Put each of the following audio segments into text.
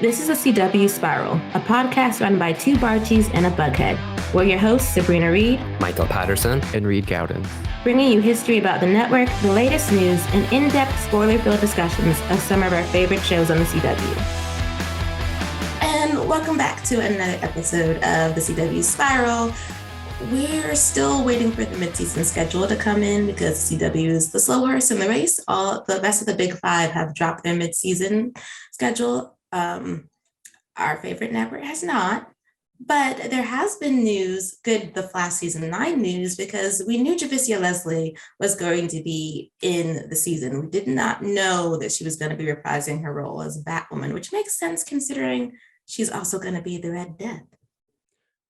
This is a CW Spiral, a podcast run by two Barchies and a Bughead. We're your hosts, Sabrina Reed, Michael Patterson, and Reed Gaudens, bringing you history about the network, the latest news, and in-depth spoiler-filled discussions of some of our favorite shows on the CW. And welcome back to another episode of the CW Spiral. We're still waiting for the mid-season schedule to come in because CW is the slow horse in the race. All the rest of the big five have dropped their mid-season schedule. Our favorite network has not, but there has been news, the Flash season 9 news, because we knew Javicia Leslie was going to be in the season. We did not know that she was going to be reprising her role as Batwoman, which makes sense considering she's also going to be the Red Death.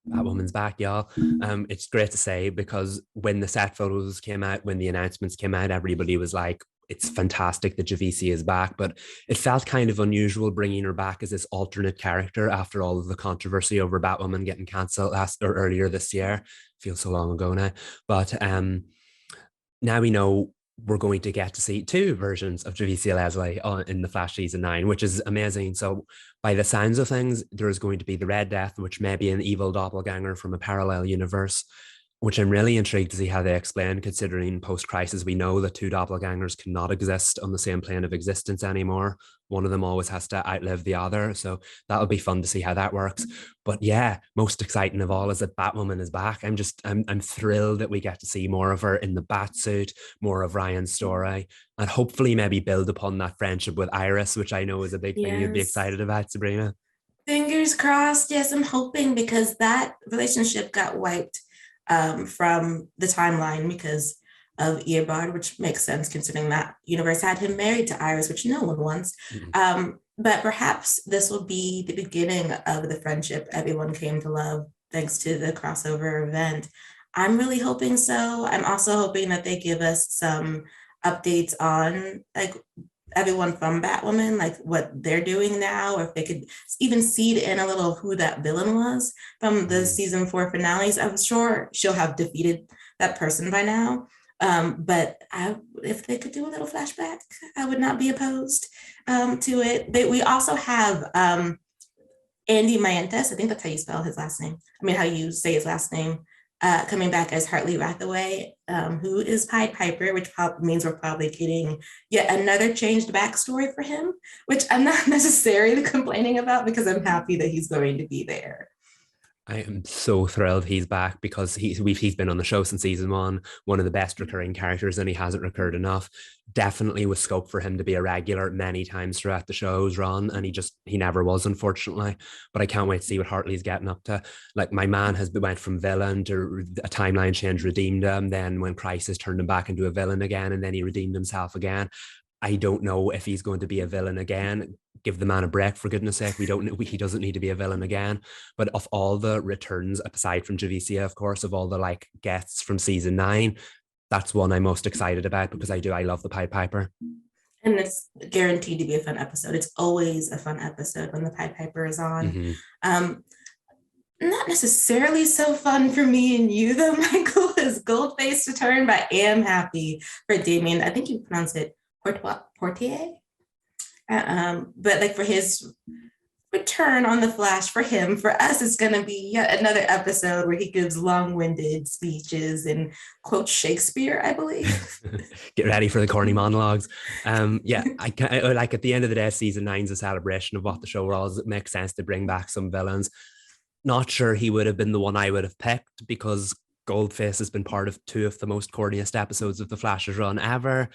Batwoman's back, y'all. It's great to say because when the set photos came out, when the announcements came out, everybody was like, it's fantastic that Javicia is back, but it felt kind of unusual bringing her back as this alternate character after all of the controversy over Batwoman getting cancelled earlier this year. Feels so long ago now. But now we know we're going to get to see two versions of Javicia Leslie in the Flash season 9, which is amazing. So by the sounds of things, there is going to be the Red Death, which may be an evil doppelganger from a parallel universe, which I'm really intrigued to see how they explain, considering post-crisis, we know that two doppelgangers cannot exist on the same plane of existence anymore. One of them always has to outlive the other. So that'll be fun to see how that works. But yeah, most exciting of all is that Batwoman is back. I'm thrilled that we get to see more of her in the Batsuit, more of Ryan's story, and hopefully maybe build upon that friendship with Iris, which I know is a big thing you'd be excited about, Sabrina. Fingers crossed. Yes, I'm hoping, because that relationship got wiped from the timeline because of Eobard, which makes sense considering that universe had him married to Iris, which no one wants. Mm-hmm. But perhaps this will be the beginning of the friendship everyone came to love thanks to the crossover event. I'm really hoping so. I'm also hoping that they give us some updates on everyone from Batwoman, like what they're doing now, or if they could even seed in a little of who that villain was from the season 4 finales. I'm sure she'll have defeated that person by now. But if they could do a little flashback, I would not be opposed to it. We also have Andy Mientus, I think that's how you spell his last name. How you say his last name, coming back as Hartley Rathaway, who is Pied Piper, which means we're probably getting yet another changed backstory for him, which I'm not necessarily complaining about because I'm happy that he's going to be there. I am so thrilled he's back because he's been on the show since season 1, one of the best recurring characters, and he hasn't recurred enough. Definitely with scope for him to be a regular many times throughout the show's run, and he never was, unfortunately. But I can't wait to see what Hartley's getting up to. Like, my man went from villain to a timeline change, redeemed him. Then when Crisis turned him back into a villain again, and then he redeemed himself again. I don't know if he's going to be a villain again. Give the man a break, for goodness sake. He doesn't need to be a villain again. But of all the returns, aside from Javicia, of course, of all the guests from season 9, that's one I'm most excited about because I love the Pied Piper. And it's guaranteed to be a fun episode. It's always a fun episode when the Pied Piper is on. Mm-hmm. Not necessarily so fun for me and you, though, Michael, is Goldface return, but I am happy for Damion. I think you pronounce it Poitier. But for his return on the Flash, for us, it's going to be yet another episode where he gives long-winded speeches and quotes Shakespeare, I believe. Get ready for the corny monologues. I at the end of the day, season 9's a celebration of what the show was. It makes sense to bring back some villains. Not sure he would have been the one I would have picked because Goldface has been part of 2 of the most corniest episodes of the Flash's run ever.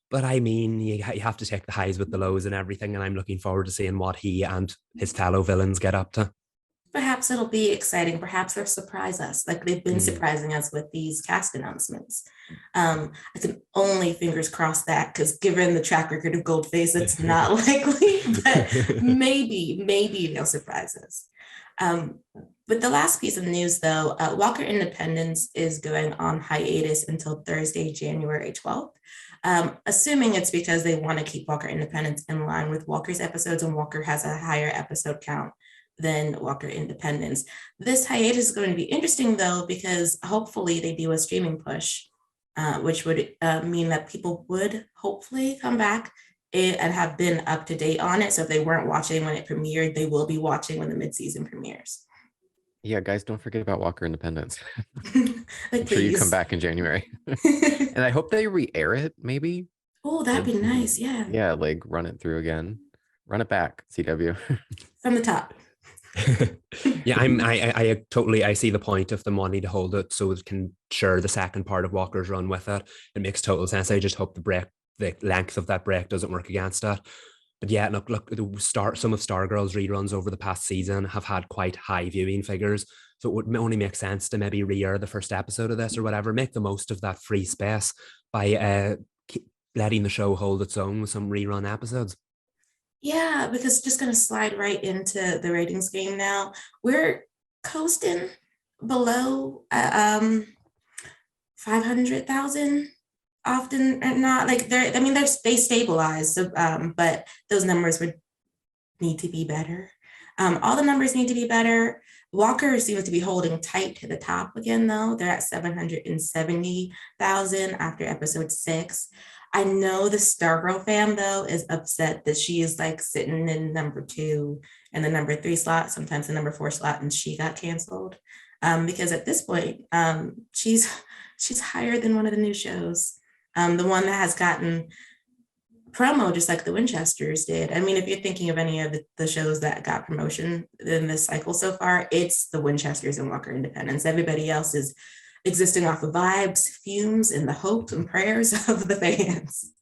But you have to take the highs with the lows and everything, and I'm looking forward to seeing what he and his fellow villains get up to. Perhaps it'll be exciting. Perhaps they'll surprise us, like they've been surprising us with these cast announcements. I can only fingers crossed that, because given the track record of Goldface, it's not likely, but maybe they'll surprise us. But the last piece of news, though, Walker Independence is going on hiatus until Thursday, January 12th. Assuming it's because they want to keep Walker Independence in line with Walker's episodes, and Walker has a higher episode count than Walker Independence. This hiatus is going to be interesting, though, because hopefully they do a streaming push, which would mean that people would hopefully come back it and have been up to date on it. So if they weren't watching when it premiered, they will be watching when the mid-season premieres. Yeah, guys, don't forget about Walker Independence. Like, I'm sure you come please. back in January. And I hope they re-air it, maybe. Oh, that'd be nice. Yeah. Yeah, like run it through again. Run it back, CW. From the top. Yeah, I totally I see the point of them wanting to hold it so it can share the second part of Walker's run with it. It makes total sense. I just hope the length of that break doesn't work against that. But yeah, look, some of Stargirl's reruns over the past season have had quite high viewing figures. So it would only make sense to maybe re-air the first episode of this or whatever, make the most of that free space by letting the show hold its own with some rerun episodes. Yeah, because just going to slide right into the ratings game now. We're coasting below 500,000 often or not. Like they stabilize, so, but those numbers would need to be better. All the numbers need to be better. Walker seems to be holding tight to the top again, though. They're at 770,000 after episode 6. I know the Stargirl fam, though, is upset that she is like sitting in number 2 and the number 3 slot, sometimes the number 4 slot, and she got canceled. Because at this point, she's higher than one of the new shows. The one that has gotten promo just like the Winchesters did. I mean, if you're thinking of any of the shows that got promotion in this cycle so far, it's the Winchesters and Walker Independence. Everybody else is existing off of vibes, fumes, and the hopes and prayers of the fans.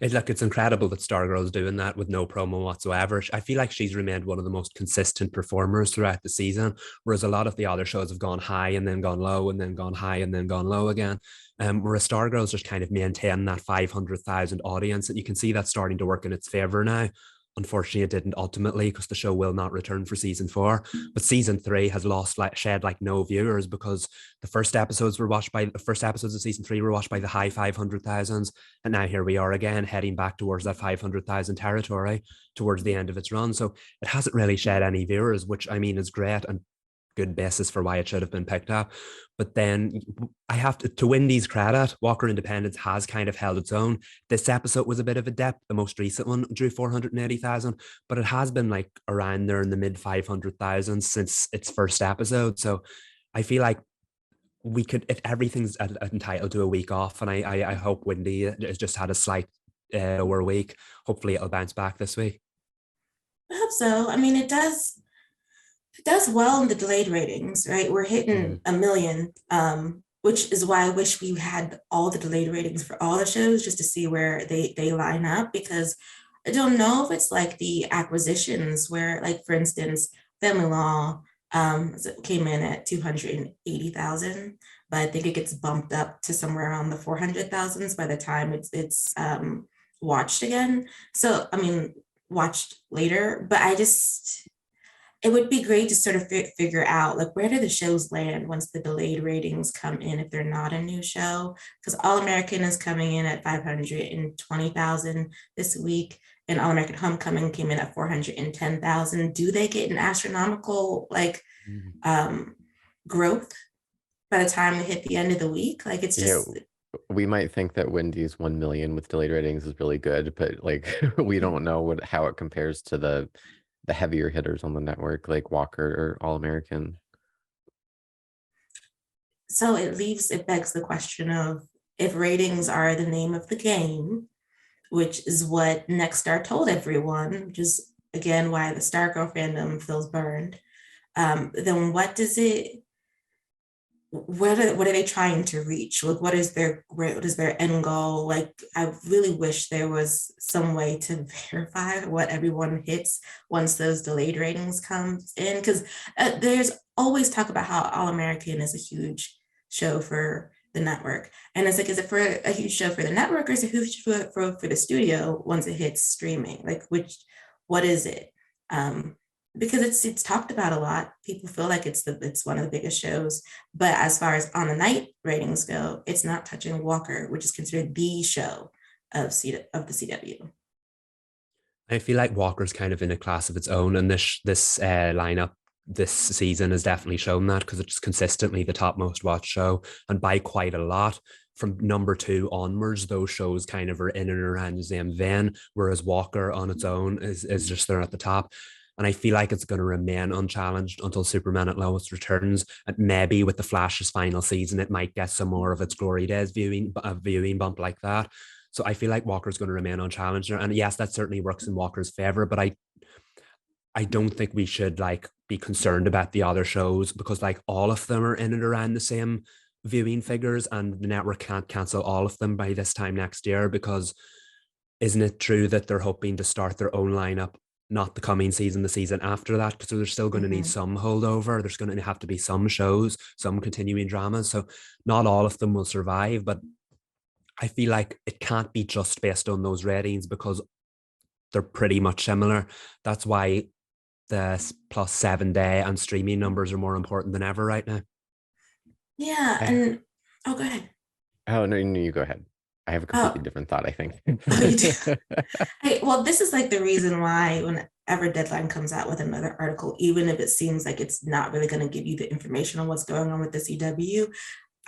It's incredible that Stargirl's doing that with no promo whatsoever. I feel like she's remained one of the most consistent performers throughout the season, whereas a lot of the other shows have gone high and then gone low and then gone high and then gone low again. Whereas Stargirl's just kind of maintained that 500,000 audience, and you can see that starting to work in its favor now. Unfortunately, it didn't ultimately because the show will not return for season 4. But season 3 has shed no viewers because the first episodes of season 3 were watched by the high 500,000s. And now here we are again, heading back towards that 500,000 territory towards the end of its run. So it hasn't really shed any viewers, which I mean is great and good basis for why it should have been picked up. But then I have to Wendy's credit, Walker Independence has kind of held its own. This episode was a bit of a dip. The most recent one drew 480,000, but it has been like around there in the mid 500,000 since its first episode. So I feel like we could, if everything's entitled to a week off, and I hope Wendy has just had a slight lower week. Hopefully it'll bounce back this week. I hope so. I mean, it does well in the delayed ratings, right? We're hitting 1 million, which is why I wish we had all the delayed ratings for all the shows just to see where they line up, because I don't know if it's like the acquisitions where, like, for instance, Family Law came in at 280,000, but I think it gets bumped up to somewhere around the 400,000s by the time it's watched again. So, I mean, watched later, but it would be great to sort of figure out, like, where do the shows land once the delayed ratings come in if they're not a new show? Because All American is coming in at 520,000 this week, and All American Homecoming came in at 410,000. Do they get an astronomical growth by the time we hit the end of the week? Like, it's just... Yeah, we might think that Wendy's 1 million with delayed ratings is really good, but like we don't know how it compares to the heavier hitters on the network like Walker or All American. So it begs the question of, if ratings are the name of the game, which is what Nexstar told everyone, which is again why the Stargirl fandom feels burned, then what are they trying to reach? Like, what is their end goal? Like, I really wish there was some way to verify what everyone hits once those delayed ratings comes in, because there's always talk about how All American is a huge show for the network, and it's like, is it for a huge show for the network, or is it a huge show for the studio once it hits streaming? Like, what is it? Because it's talked about a lot. People feel like it's one of the biggest shows, but as far as on the night ratings go, it's not touching Walker, which is considered the show of the CW. I feel like Walker's kind of in a class of its own, and this lineup this season has definitely shown that, because it's consistently the top most watched show, and by quite a lot. from number 2 onwards, those shows kind of are in and around the same vein, whereas Walker on its own is just there at the top. And I feel like it's going to remain unchallenged until Superman at Lois returns. And maybe with the Flash's final season, it might get some more of its glory days viewing bump like that. So I feel like Walker's going to remain unchallenged. And yes, that certainly works in Walker's favor, but I don't think we should like be concerned about the other shows, because like all of them are in and around the same viewing figures, and the network can't cancel all of them by this time next year, because isn't it true that they're hoping to start their own lineup, not the coming season, the season after that? So they're still going to need some holdover. There's going to have to be some shows, some continuing dramas. So not all of them will survive, but I feel like it can't be just based on those ratings, because they're pretty much similar. That's why the +7 day and streaming numbers are more important than ever right now. Yeah, and go ahead. Oh no, you go ahead. I have a completely different thought, I think. Oh, you do? Well, this is like the reason why whenever Deadline comes out with another article, even if it seems like it's not really going to give you the information on what's going on with the CW,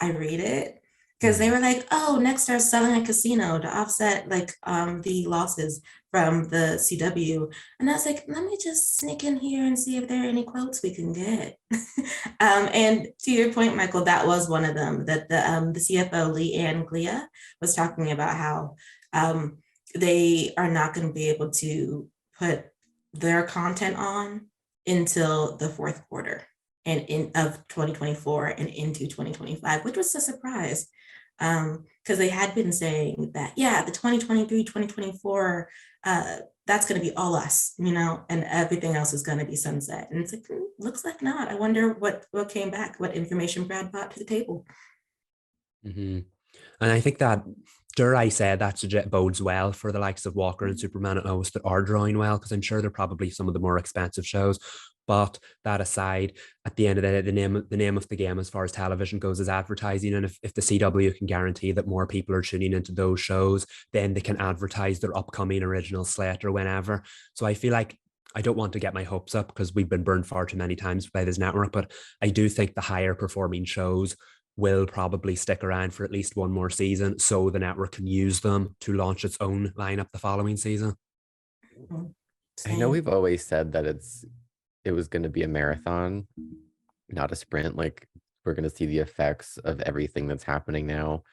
I read it, because they were like, oh, Nexstar's selling a casino to offset like the losses from the CW. And I was like, let me just sneak in here and see if there are any quotes we can get. And to your point, Michael, that was one of them, that the CFO, Leanne Glia, was talking about how they are not going to be able to put their content on until the fourth quarter of 2024 and into 2025, which was a surprise. Because they had been saying that, yeah, the 2023, 2024, that's going to be all us, and everything else is going to be sunset. And it's like, looks like not. I wonder what came back, what information Brad brought to the table. And I think that, dare I say, that bodes well for the likes of Walker and Superman at Lois that are drawing well, because I'm sure they're probably some of the more expensive shows. But that aside, at the end of the day, the name of the game as far as television goes is advertising. And if the CW can guarantee that more people are tuning into those shows, then they can advertise their upcoming original slate or whenever. So I feel like, I don't want to get my hopes up because we've been burned far too many times by this network, but I do think the higher performing shows will probably stick around for at least one more season, so the network can use them to launch its own lineup the following season. I know we've always said that it was going to be a marathon, not a sprint. Like, we're going to see the effects of everything that's happening now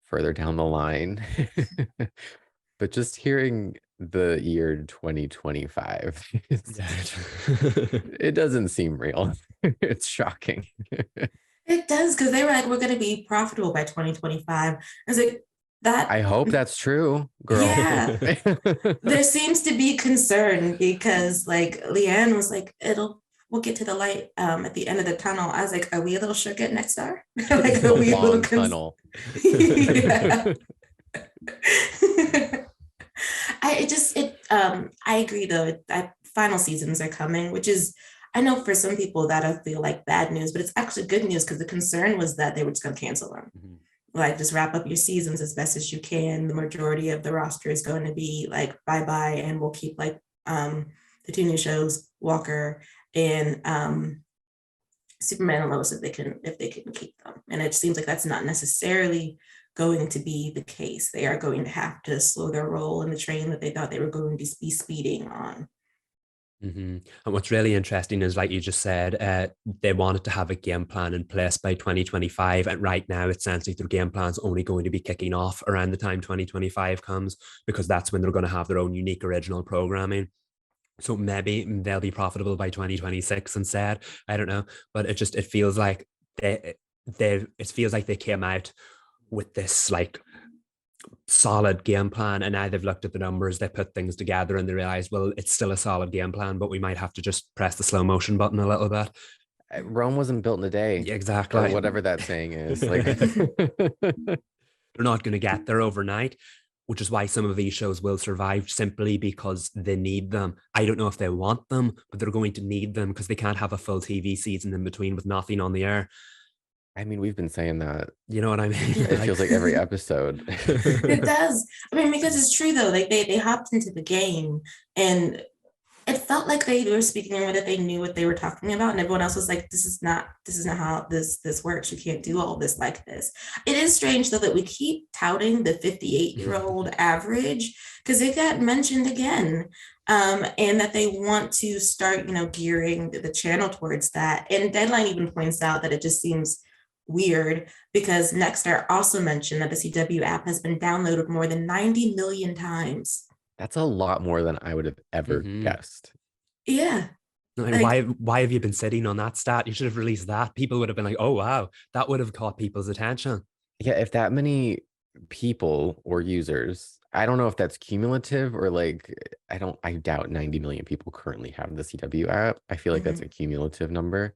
further down the line. But just hearing the year 2025, it doesn't seem real. It's shocking. It does, because they were like, we're going to be profitable by 2025. I was like, that. I hope that's true, girl. Yeah. There seems to be concern because, like, Leanne was like, we'll get to the light at the end of the tunnel. I was like, are we a little shook at Nexstar? Like, are we a little tunnel? I agree though. Final seasons are coming, which is, I know for some people that'll feel like bad news, but it's actually good news, because the concern was that they were just going to cancel them. Like, just wrap up your seasons as best as you can. The majority of the roster is going to be like bye-bye, and we'll keep like the two new shows, Walker and Superman and Lois, if they can keep them. And it seems like that's not necessarily going to be the case. They are going to have to slow their roll in the train that they thought they were going to be speeding on. And what's really interesting is, like you just said, they wanted to have a game plan in place by 2025, and right now it sounds like their game plan's only going to be kicking off around the time 2025 comes, because that's when they're going to have their own unique original programming. So maybe they'll be profitable by 2026 instead. I don't know, but it feels like it feels like they came out with this like solid game plan, and now they've looked at the numbers, they put things together, and they realize, well, it's still a solid game plan, but we might have to just press the slow motion button a little bit. Rome wasn't built in a day. Exactly. Or whatever that saying is. Like, they're not going to get there overnight, which is why some of these shows will survive, simply because they need them. I don't know if they want them, but they're going to need them, because they can't have a full TV season in between with nothing on the air. I mean, we've been saying that. You know what I mean? It feels like every episode. It does. I mean, because it's true though. Like they hopped into the game, and it felt like they were speaking in a way that they knew what they were talking about, and everyone else was like, this is not how this works. You can't do all this like this. It is strange though that we keep touting the 58-year-old average, because it got mentioned again, and that they want to start, gearing the channel towards that. And Deadline even points out that it just seems weird because Nexstar also mentioned that the CW app has been downloaded more than 90 million times. That's a lot more than I would have ever guessed. Yeah. Why have you been sitting on that stat? You should have released that. People would have been like, oh, wow, that would have caught people's attention. Yeah, if that many people or users, I don't know if that's cumulative or like, I doubt 90 million people currently have the CW app. I feel like that's a cumulative number.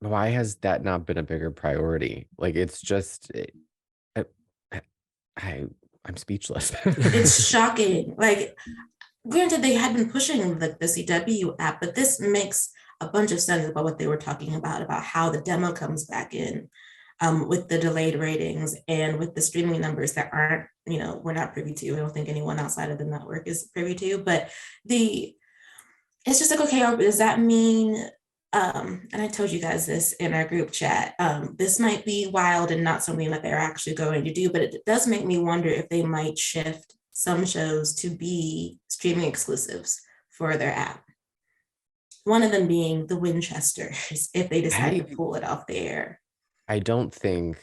Why has that not been a bigger priority? Like, it's just, I'm speechless. It's shocking. Like, granted, they had been pushing the CW app, but this makes a bunch of sense about what they were talking about how the demo comes back in, with the delayed ratings and with the streaming numbers that aren't, we're not privy to. I don't think anyone outside of the network is privy to, but it's just like, okay, does that mean, and I told you guys this in our group chat, this might be wild and not something that they're actually going to do, but it does make me wonder if they might shift some shows to be streaming exclusives for their app. One of them being the Winchesters, if they decide to pull it off the air. I don't think,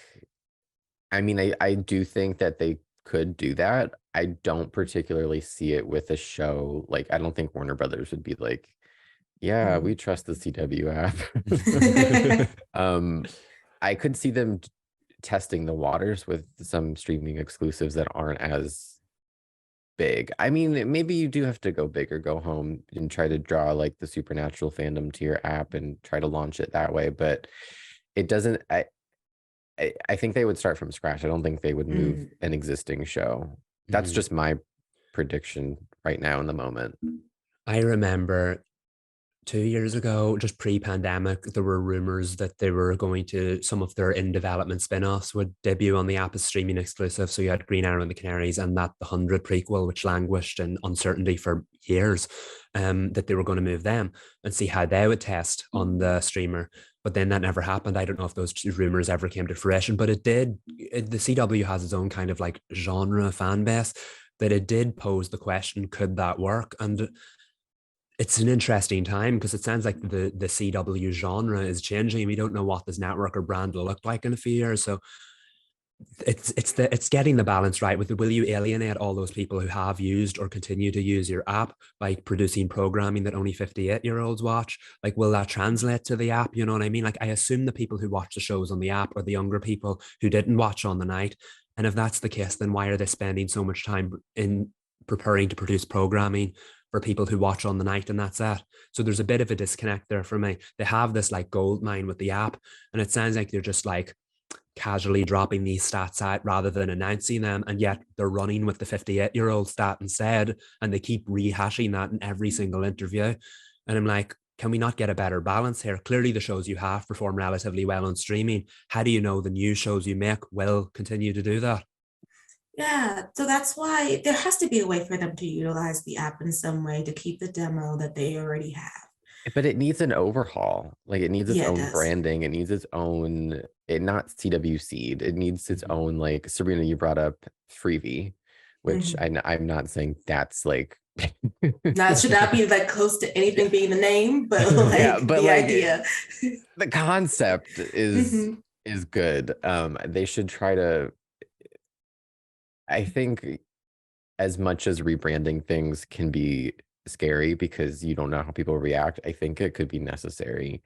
I do think that they could do that. I don't particularly see it with a show. Like, I don't think Warner Brothers would be like, yeah, we trust the CW app. I could see them testing the waters with some streaming exclusives that aren't as big. Maybe you do have to go big or go home and try to draw like the supernatural fandom to your app and try to launch it that way, but it doesn't. I think they would start from scratch. I don't think they would move an existing show. That's just my prediction right now in the moment. I remember 2 years ago, just pre-pandemic, there were rumors that they were going to, some of their in-development spin-offs would debut on the app as streaming exclusive. So you had Green Arrow and the Canaries and that The 100 prequel, which languished in uncertainty for years, that they were going to move them and see how they would test on the streamer. But then that never happened. I don't know if those rumors ever came to fruition, but it did. The CW has its own kind of like genre fan base, that it did pose the question, could that work? And it's an interesting time because it sounds like the CW genre is changing. We don't know what this network or brand will look like in a few years. So it's getting the balance right. Will you alienate all those people who have used or continue to use your app by producing programming that only 58-year-olds watch? Like, will that translate to the app? You know what I mean? Like, I assume the people who watch the shows on the app are the younger people who didn't watch on the night. And if that's the case, then why are they spending so much time in preparing to produce programming for people who watch on the night, and that's it? So there's a bit of a disconnect there for me. They have this like gold mine with the app, and it sounds like they're just like casually dropping these stats out rather than announcing them, and yet they're running with the 58-year-old stat instead, and they keep rehashing that in every single interview. And I'm like, can we not get a better balance here? Clearly the shows you have perform relatively well on streaming. How do you know the new shows you make will continue to do that? Yeah, so that's why there has to be a way for them to utilize the app in some way to keep the demo that they already have. But it needs an overhaul. Like, it needs its own branding. It needs its own, not CW Seed. It needs its own, like, Sabrina, you brought up Freebie, which I'm not saying that's like that should not be like close to anything being the name, but like, yeah, but the like, idea, the concept is good. They should try to, I think, as much as rebranding things can be scary because you don't know how people react, I think it could be necessary,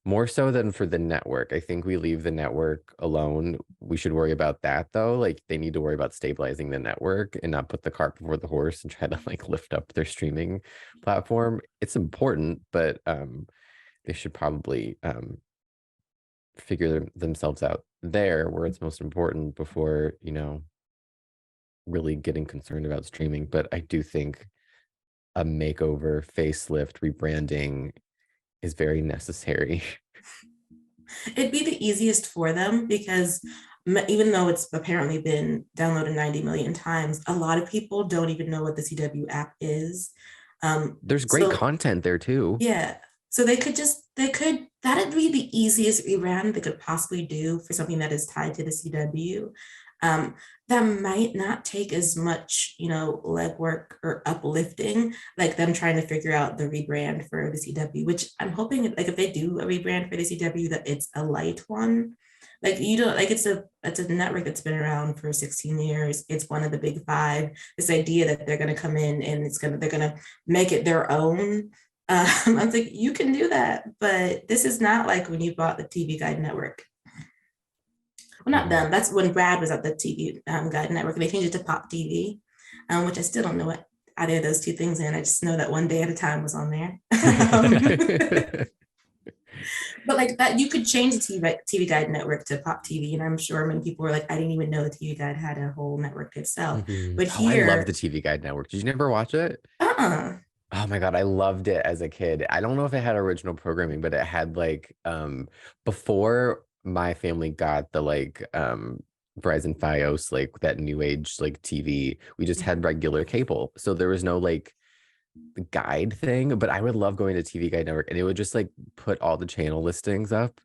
more so than for the network. I think we leave the network alone. We should worry about that though. Like, they need to worry about stabilizing the network and not put the cart before the horse and try to like lift up their streaming platform. It's important, but they should probably figure themselves out there where it's most important before, really getting concerned about streaming. But I do think a makeover, facelift, rebranding is very necessary. It'd be the easiest for them because even though it's apparently been downloaded 90 million times, a lot of people don't even know what the CW app is. There's great content there too. Yeah. So that'd be the easiest rebrand they could possibly do for something that is tied to the CW. That might not take as much, legwork or uplifting, like them trying to figure out the rebrand for the CW, which I'm hoping, like, if they do a rebrand for the CW, that it's a light one. Like, you don't, like, it's a network that's been around for 16 years. It's one of the big five. This idea that they're going to come in and they're going to make it their own. I'm like, you can do that, but this is not like when you bought the TV Guide Network. Well, not them. That's when Brad was at the TV Guide Network. They changed it to Pop TV, which I still don't know what either of those two things in. I just know that One Day at a Time was on there. But like that, you could change the TV Guide Network to Pop TV, and I'm sure many people were like, I didn't even know the TV Guide had a whole network itself. But here, I love the TV Guide Network. Did you never watch it? Oh my God, I loved it as a kid. I don't know if it had original programming, but it had like before my family got the like Verizon Fios, like that new age like TV, we just had regular cable. So there was no like guide thing, but I would love going to TV Guide Network and it would just like put all the channel listings up.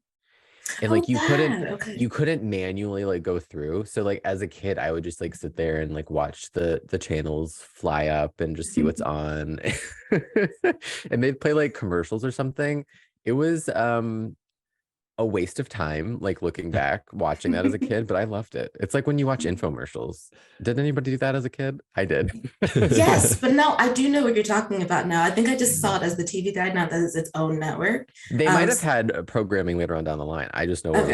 And like you couldn't manually like go through. So like as a kid, I would just like sit there and like watch the channels fly up and just see what's on. And they'd play like commercials or something. It was a waste of time, like looking back, watching that as a kid, but I loved it. It's like when you watch infomercials. Did anybody do that as a kid? I did. Yes, but no, I do know what you're talking about now. I think I just saw it as the TV Guide, not that it's its own network. They might have had programming later on down the line. I just know it was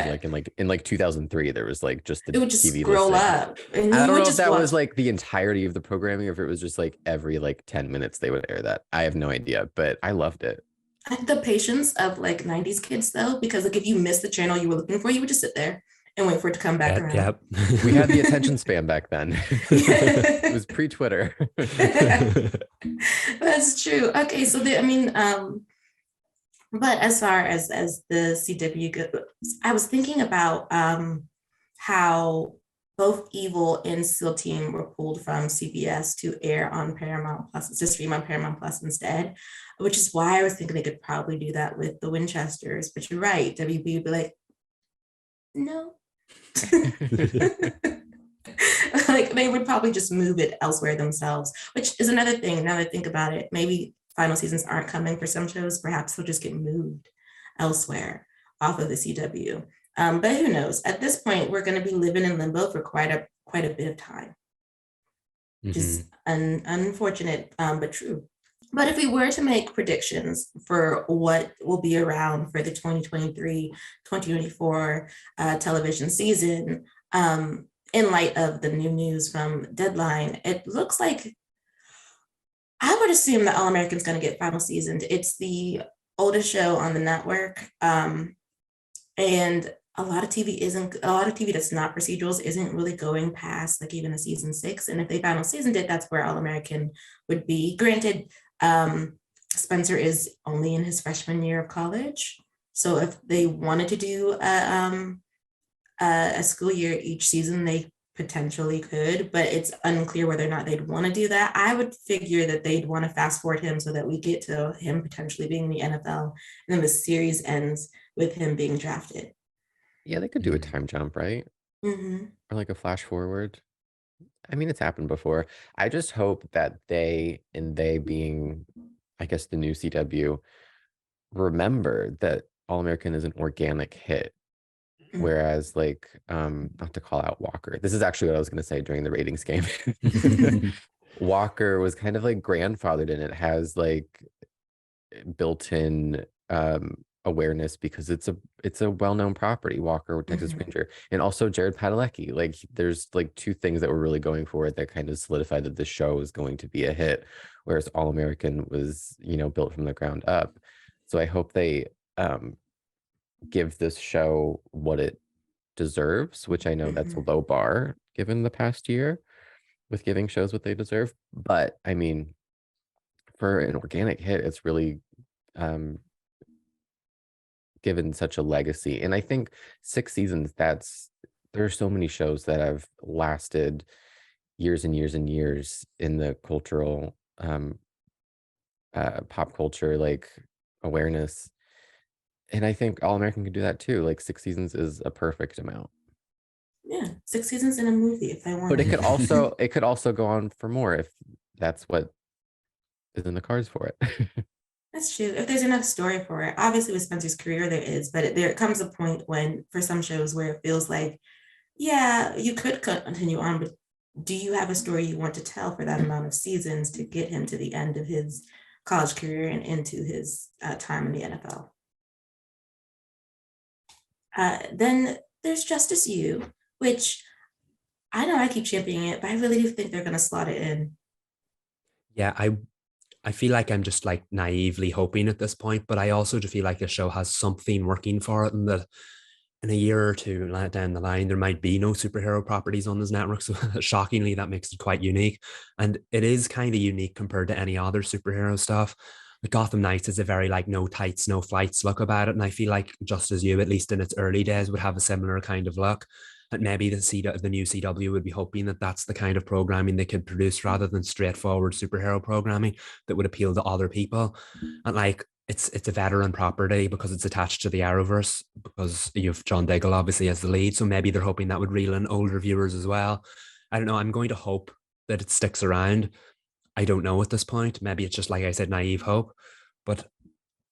in 2003, there was like just the it would just TV scroll listing. up. And I don't know if that was like the entirety of the programming, or if it was just like every like 10 minutes they would air that. I have no idea, but I loved it. The patience of like 90s kids though, because like if you missed the channel you were looking for, you would just sit there and wait for it to come back around. Yep. We had the attention span back then. It was pre-Twitter. That's true. Okay, so but as far as the CW goes, I was thinking about how both Evil and SEAL Team were pulled from CBS to air on Paramount Plus, to stream on Paramount Plus instead, which is why I was thinking they could probably do that with the Winchesters. But you're right, WB would be like, no. Like they would probably just move it elsewhere themselves, which is another thing. Now that I think about it, maybe final seasons aren't coming for some shows. Perhaps they'll just get moved elsewhere off of the CW. But who knows? At this point, we're going to be living in limbo for quite a bit of time. Just unfortunate, but true. But if we were to make predictions for what will be around for the 2023-2024 television season, in light of the new news from Deadline, it looks like I would assume that All American's going to get final seasoned. It's the oldest show on the network, and a lot of TV that's not procedurals isn't really going past like even a season 6. And if they final seasoned it, that's where All American would be. Granted, Spencer is only in his freshman year of college, so if they wanted to do a school year each season, they potentially could, but it's unclear whether or not they'd want to do that. I would figure that they'd want to fast forward him so that we get to him potentially being in the NFL, and then the series ends with him being drafted. Yeah, they could do a time jump, right? Or like a flash forward. I mean, it's happened before. I just hope that they being, I guess, the new CW, remember that All American is an organic hit. Whereas like, not to call out Walker. This is actually what I was going to say during the ratings game. Walker was kind of like grandfathered in. It has like built-in awareness because it's a well-known property, Walker, Texas Ranger, and also Jared Padalecki. Like there's like two things that were really going for it that kind of solidified that the show was going to be a hit, whereas All American was, built from the ground up. So I hope they give this show what it deserves, which I know that's a low bar given the past year with giving shows what they deserve. But I mean, for an organic hit, it's really given such a legacy. And I think 6 seasons, that's There are so many shows that have lasted years and years and years in the cultural pop culture like awareness. And I think All American could do that too. Like 6 seasons is a perfect amount. Yeah, 6 seasons in a movie if I But wanted. it could also go on for more if that's what is in the cards for it. That's true. If there's enough story for it, obviously with Spencer's career there is, but there comes a point when for some shows where it feels like, yeah, you could continue on, but do you have a story you want to tell for that amount of seasons to get him to the end of his college career and into his time in the NFL? Then there's Justice U, which I know I keep championing it, but I really do think they're going to slot it in. Yeah, I feel like I'm just like naively hoping at this point, but I also do feel like the show has something working for it, and that in a year or two down the line, there might be no superhero properties on this network. So shockingly, that makes it quite unique. And it is kind of unique compared to any other superhero stuff. Like Gotham Knights is a very like no tights, no flights look about it. And I feel like Justice U, at least in its early days, would have a similar kind of look. And maybe the new CW would be hoping that that's the kind of programming they could produce rather than straightforward superhero programming that would appeal to other people. And like it's a veteran property because it's attached to the Arrowverse, because you have John Diggle obviously as the lead. So maybe they're hoping that would reel in older viewers as well. I don't know. I'm going to hope that it sticks around. I don't know at this point. Maybe it's just like I said, naive hope, but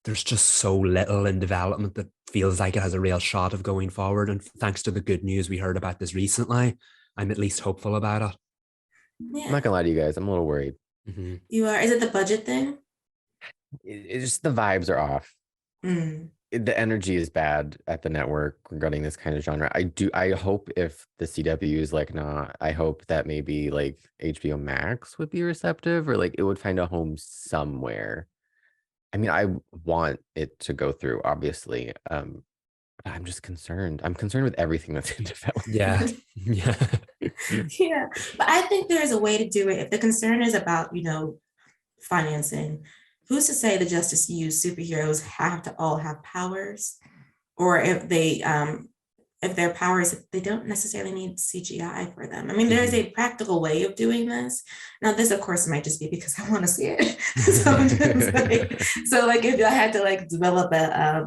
there's just so little in development that feels like it has a real shot of going forward. And thanks to the good news we heard about this recently, I'm at least hopeful about it. Yeah. I'm not gonna lie to you guys, I'm a little worried. Mm-hmm. You are? Is it the budget thing? It's just the vibes are off. The energy is bad at the network regarding this kind of genre. I hope if the CW is like, nah, I hope that maybe like HBO Max would be receptive, or like it would find a home somewhere. I mean, I want it to go through, obviously. But I'm just concerned. I'm concerned with everything that's in development. Yeah. Yeah. Yeah. But I think there's a way to do it. If the concern is about, financing, who's to say the Justice U superheroes have to all have powers? Or if their powers, they don't necessarily need CGI for them. I mean, there's a practical way of doing this. Now, this, of course, might just be because I want to see it. so if I had to develop a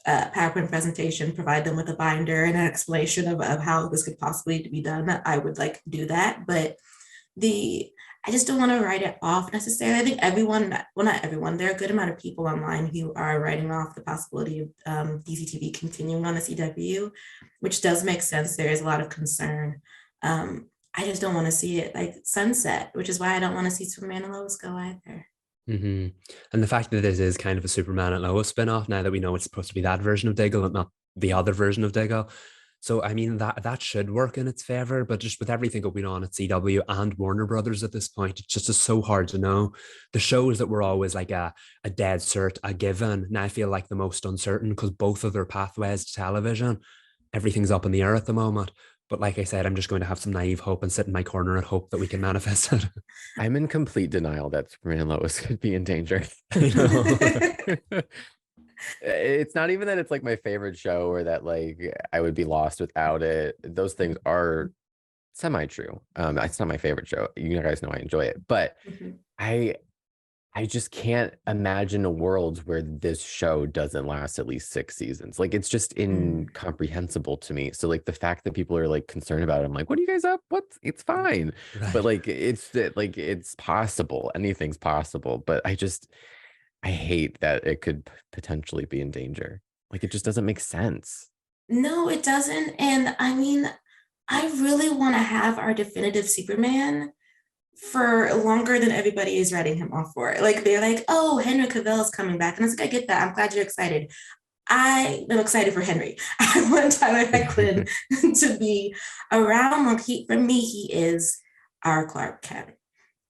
PowerPoint presentation, provide them with a binder and an explanation of how this could possibly be done, I would do that. But I just don't want to write it off necessarily. I think not everyone, there are a good amount of people online who are writing off the possibility of DC TV continuing on the CW, which does make sense. There is a lot of concern. I just don't want to see it sunset, which is why I don't want to see Superman and Lois go either. Mm-hmm. And the fact that this is kind of a Superman and Lois spinoff, now that we know it's supposed to be that version of Diggle and not the other version of Diggle. So, I mean, that should work in its favor, but just with everything going on at CW and Warner Brothers at this point, it's just so hard to know. The shows that were always like a dead cert, a given, now I feel like the most uncertain because both of their pathways to television, everything's up in the air at the moment. But like I said, I'm just going to have some naive hope and sit in my corner and hope that we can manifest it. I'm in complete denial that Superman and Lois could be in danger. It's not even that it's my favorite show or that I would be lost without it. Those things are semi-true. It's not my favorite show. You guys know I enjoy it, but I just can't imagine a world where this show doesn't last at least 6 seasons. It's just incomprehensible to me. So the fact that people are concerned about it, I'm like, what are you guys up? It's fine. Right. But it's possible. Anything's possible. But I hate that it could potentially be in danger. It just doesn't make sense. No, it doesn't. And I mean, I really want to have our definitive Superman for longer than everybody is writing him off for. They're like, oh, Henry Cavill is coming back. And I was I get that. I'm glad you're excited. I am excited for Henry. I want Tyler Hoechlin to be around. For me, he is our Clark Kent.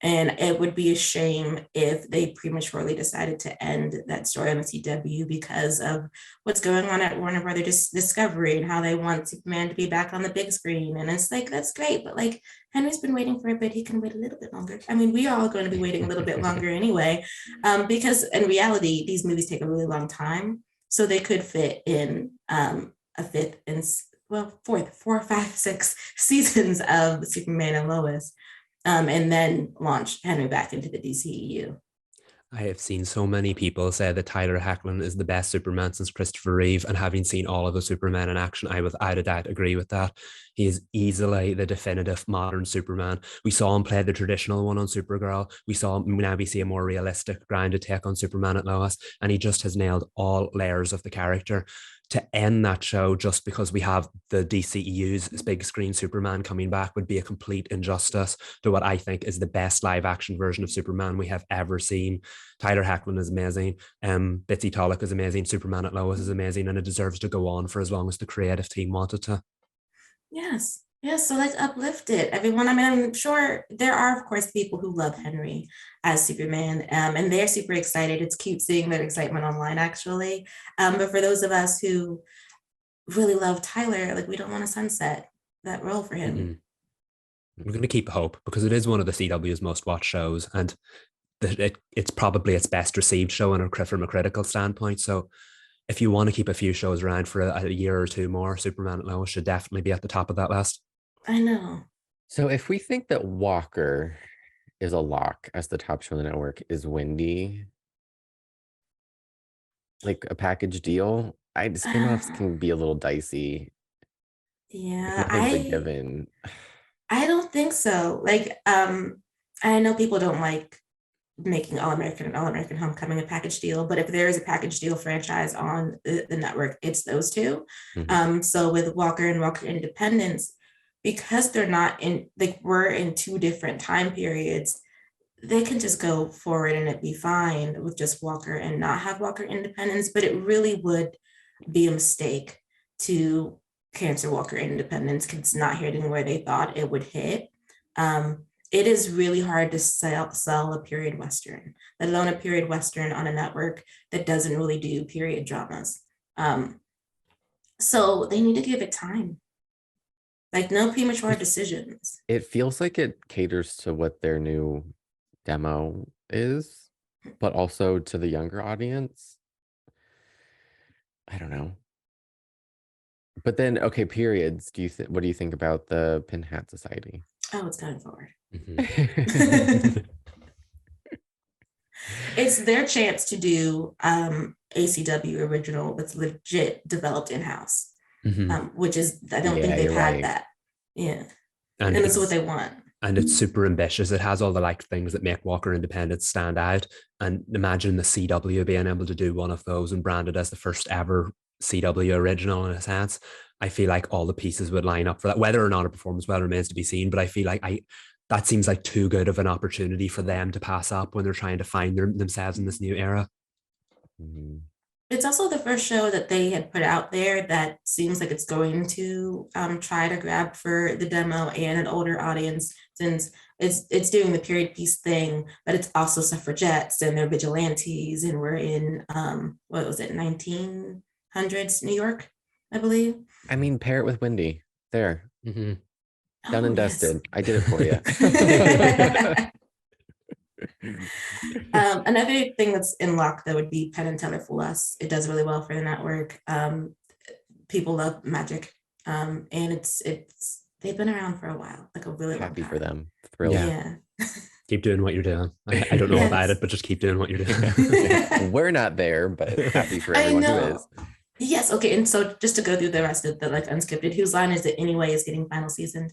And it would be a shame if they prematurely decided to end that story on the CW because of what's going on at Warner Brothers Discovery and how they want Superman to be back on the big screen. And it's that's great, but Henry's been waiting for a bit. He can wait a little bit longer. I mean, we are all going to be waiting a little bit longer anyway, because in reality, these movies take a really long time. So they could fit in a fifth and four, five, six seasons of Superman and Lois, and then launch Henry back into the DCEU. I have seen so many people say that Tyler Hoechlin is the best Superman since Christopher Reeve, and having seen all of the Superman in action, I without a doubt agree with that. He is easily the definitive modern Superman. We saw him play the traditional one on Supergirl. We see a more realistic, grounded take on Superman at Lois, and he just has nailed all layers of the character. To end that show just because we have the DCEU's big screen Superman coming back would be a complete injustice to what I think is the best live action version of Superman we have ever seen. Tyler Hoechlin is amazing. Bitsy Tulloch is amazing. Superman at Lois is amazing, and it deserves to go on for as long as the creative team wanted to. Yes. So like uplift it, everyone. I mean, I'm sure there are, of course, people who love Henry as Superman, and they're super excited. It's cute seeing their excitement online, actually. But for those of us who really love Tyler, like we don't want to sunset that role for him. Mm-hmm. We're going to keep hope because it is one of the CW's most watched shows, and it's probably its best received show from a critical standpoint. So if you want to keep a few shows around for a year or two more, Superman at Lois should definitely be at the top of that list. I know. So if we think that Walker is a lock as the top show on the network, is Wendy like a package deal? Spin-offs can be a little dicey. Yeah, a given. I don't think so. Like, I know people don't like making All-American and All-American Homecoming a package deal, but if there is a package deal franchise on the network, it's those two. Mm-hmm. So with Walker and Walker Independence, because they're not in, like we're in two different time periods, they can just go forward and it'd be fine with just Walker and not have Walker Independence, but it really would be a mistake to cancel Walker Independence because it's not hitting where they thought it would hit. It is really hard to sell a period Western, let alone a period Western on a network that doesn't really do period dramas. So they need to give it time. Like no premature decisions. It feels like it caters to what their new demo is, but also to the younger audience. I don't know. But then, okay, periods. What do you think about the Pin Hat Society? Oh, it's going forward. Mm-hmm. It's their chance to do ACW original that's legit developed in-house. Mm-hmm. Which is, I don't think they've had that. Yeah. And that's what they want. And it's super ambitious. It has all the like things that make Walker Independence stand out. And imagine the CW being able to do one of those and brand it as the first ever CW original in a sense. I feel like all the pieces would line up for that. Whether or not it performs well remains to be seen, but I feel like that seems like too good of an opportunity for them to pass up when they're trying to find themselves in this new era. Mm-hmm. It's also the first show that they had put out there that seems like it's going to try to grab for the demo and an older audience, since it's doing the period piece thing, but it's also suffragettes and they're vigilantes, and we're in what was it, 1900s New York, I believe. I mean, pair it with Wendy. There. Mm-hmm. Done and dusted. I did it for you. Another thing that's in luck that would be Penn and Teller Fool Us. It does really well for the network. People love magic, and it's they've been around for a while, like a really happy long time. For them. Thrilled. Yeah. Keep doing what you're doing. I don't know about it, but just keep doing what you're doing. We're not there, but happy for everyone who is. Yes. Okay. And so just to go through the rest of the like unscripted, Whose Line Is It Anyway is getting final season,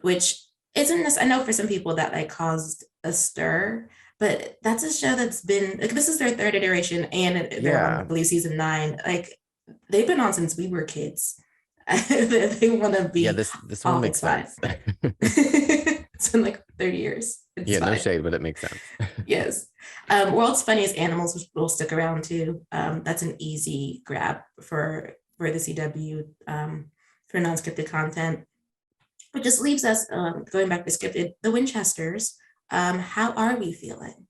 which isn't this. I know for some people that like caused a stir, but that's a show that's been like, this is their third iteration, and they're on, I believe, season 9. Like they've been on since we were kids. They want to be. Yeah, this one makes sense. It's been like 30 years. It's fine. No shade, but it makes sense. Yes. World's Funniest Animals will stick around too. That's an easy grab for the CW for non-scripted content. It just leaves us going back to scripted. The Winchesters. How are we feeling?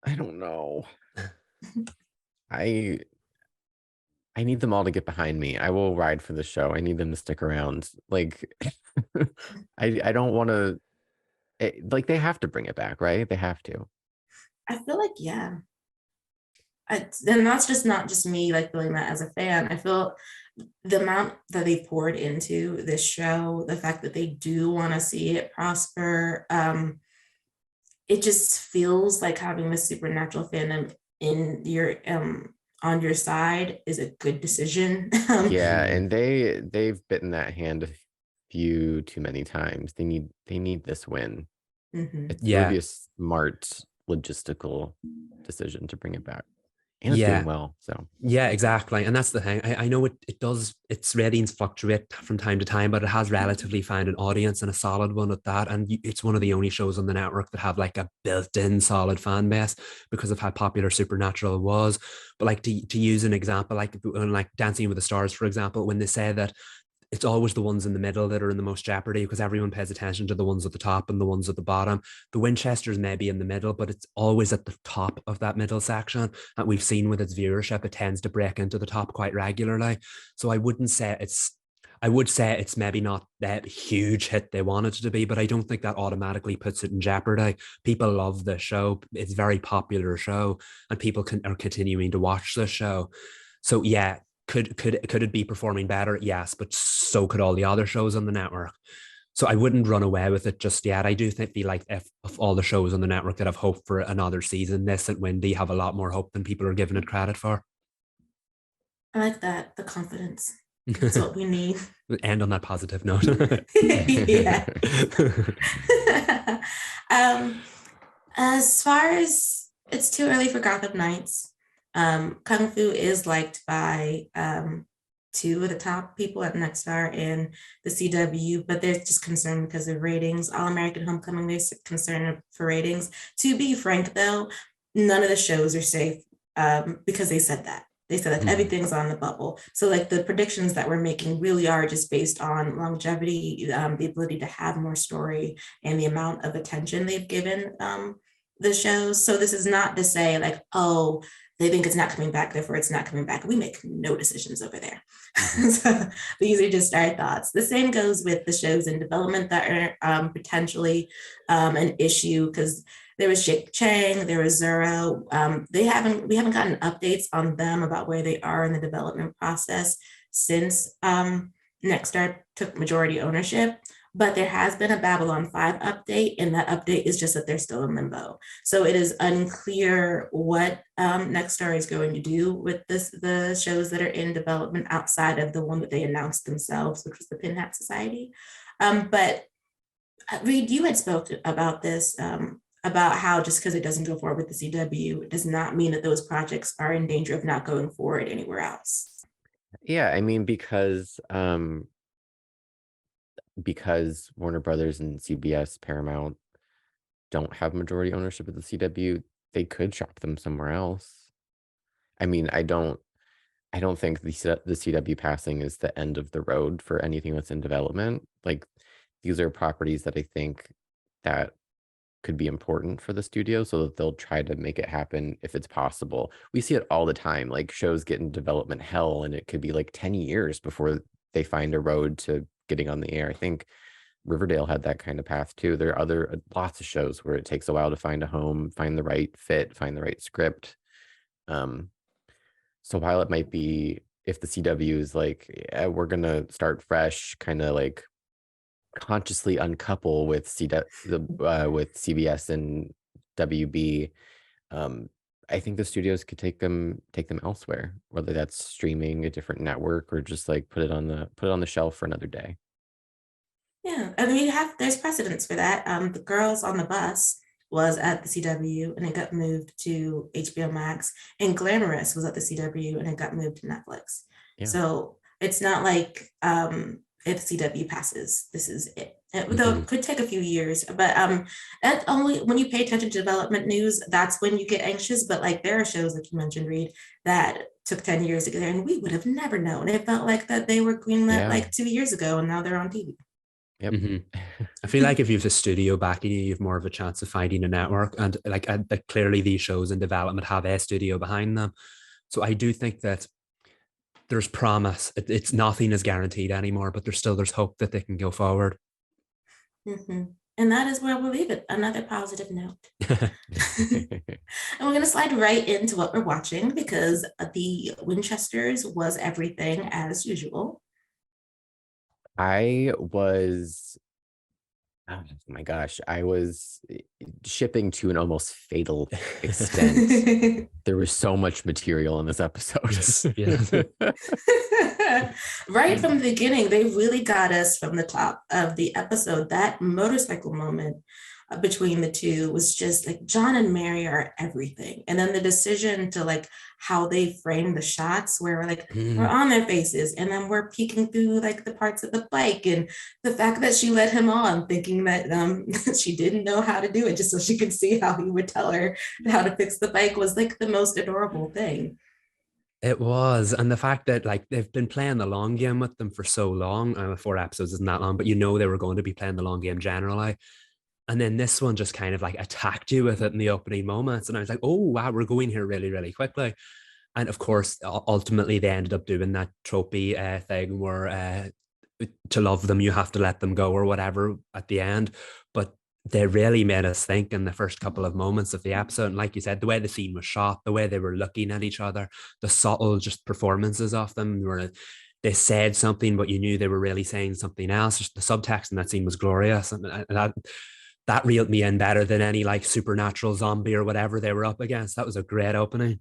I don't know. I need them all to get behind me. I will ride for the show. I need them to stick around. Like, I don't want to. Like, they have to bring it back, right? They have to. I feel like, yeah. And that's just not just me like feeling that as a fan. I feel the amount that they poured into this show, the fact that they do want to see it prosper, it just feels like having the supernatural fandom in your on your side is a good decision. Yeah, and they've bitten that hand a few too many times. They need this win. It would be a smart logistical decision to bring it back. And it's doing well. So yeah, exactly. And that's the thing. I know it does, its ratings fluctuate from time to time, but it has relatively found an audience, and a solid one at that. And it's one of the only shows on the network that have like a built-in solid fan base because of how popular Supernatural was. But like to use an example, like Dancing with the Stars, for example, when they say that it's always the ones in the middle that are in the most jeopardy because everyone pays attention to the ones at the top and the ones at the bottom. The Winchesters may be in the middle, but it's always at the top of that middle section. And we've seen with its viewership, it tends to break into the top quite regularly. So I would say it's maybe not that huge hit they wanted it to be, but I don't think that automatically puts it in jeopardy. People love the show. It's a very popular show, and people are continuing to watch the show. So yeah, could it be performing better? Yes, but so could all the other shows on the network. So I wouldn't run away with it just yet. I do feel like if of all the shows on the network that have hope for another season, this and Wendy have a lot more hope than people are giving it credit for. I like that, the confidence. That's what we need. End on that positive note. Yeah. As far as it's too early for Gotham Knights, Kung Fu is liked by two of the top people at Nexstar and the CW, but they're just concerned because of ratings. All American Homecoming, they're concerned for ratings. To be frank, though, none of the shows are safe because they said that. They said that everything's on the bubble. So like the predictions that we're making really are just based on longevity, the ability to have more story, and the amount of attention they've given the shows. So this is not to say like, oh, they think it's not coming back, therefore it's not coming back. We make no decisions over there. So these are just our thoughts. The same goes with the shows in development that are potentially an issue, because there was Jake Chang, there was Zero. We haven't gotten updates on them about where they are in the development process since Nexstar took majority ownership. But there has been a Babylon 5 update, and that update is just that they're still in limbo. So it is unclear what Nexstar is going to do with the shows that are in development outside of the one that they announced themselves, which was the Pin Hat Society. But Reed, you had spoken about this, about how just because it doesn't go forward with the CW, it does not mean that those projects are in danger of not going forward anywhere else. Yeah, I mean, because Warner Brothers and CBS, Paramount don't have majority ownership of the CW, they could shop them somewhere else. I mean, I don't think the CW passing is the end of the road for anything that's in development. Like, these are properties that I think that could be important for the studio, so that they'll try to make it happen if it's possible. We see it all the time, like shows get in development hell, and it could be like 10 years before they find a road to getting on the air. I think Riverdale had that kind of path too. There are lots of shows where it takes a while to find a home, find the right fit, find the right script. So while it might be, if the CW is like, yeah, we're gonna start fresh, kind of like consciously uncouple with with CBS and WB, I think the studios could take them elsewhere, whether that's streaming, a different network, or just like put it on the shelf for another day. Yeah, I mean, there's precedents for that. The Girls on the Bus was at the CW and it got moved to HBO Max, and Glamorous was at the CW and it got moved to Netflix. Yeah. So it's not like if CW passes, this is it. Though it could take a few years, but that only when you pay attention to development news, that's when you get anxious. But like there are shows, like you mentioned, Reed, that took 10 years to get there, and we would have never known. It felt like that they were greenlit like 2 years ago, and now they're on TV. Yep. I feel like if you have a studio backing you, you have more of a chance of finding a network, and like clearly these shows in development have a studio behind them. So I do think that there's promise. It's nothing is guaranteed anymore, but there's hope that they can go forward. And that is where we'll leave it. Another positive note. And we're going to slide right into what we're watching because the Winchesters was everything as usual. I was, oh my gosh, I was shipping to an almost fatal extent. There was so much material in this episode. Right from the beginning, they really got us from the top of the episode. That motorcycle moment between the two was just like John and Mary are everything. And then the decision to like how they frame the shots where we're like, we're on their faces and then we're peeking through like the parts of the bike, and the fact that she led him on thinking that she didn't know how to do it just so she could see how he would tell her how to fix the bike was like the most adorable thing. It was. And the fact that like they've been playing the long game with them for so long, 4 episodes isn't that long, but they were going to be playing the long game generally. And then this one just kind of like attacked you with it in the opening moments. And I was like, oh, wow, we're going here really, really quickly. And of course, ultimately, they ended up doing that tropey thing where to love them, you have to let them go or whatever at the end. But they really made us think in the first couple of moments of the episode. And like you said, the way the scene was shot, the way they were looking at each other, the subtle just performances of them were, they said something, but you knew they were really saying something else. Just the subtext in that scene was glorious. And that reeled me in better than any like supernatural zombie or whatever they were up against. That was a great opening.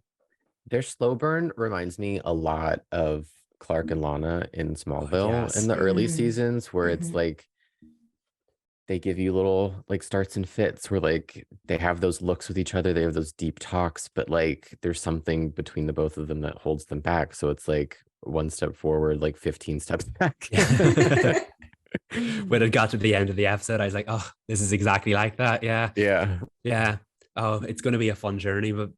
Their slow burn reminds me a lot of Clark and Lana in Smallville in the early seasons, where it's like they give you little like starts and fits where like they have those looks with each other, they have those deep talks, but like there's something between the both of them that holds them back. So it's like one step forward, like 15 steps back. When it got to the end of the episode, I was like, oh, this is exactly like that. Yeah. Oh, it's going to be a fun journey. But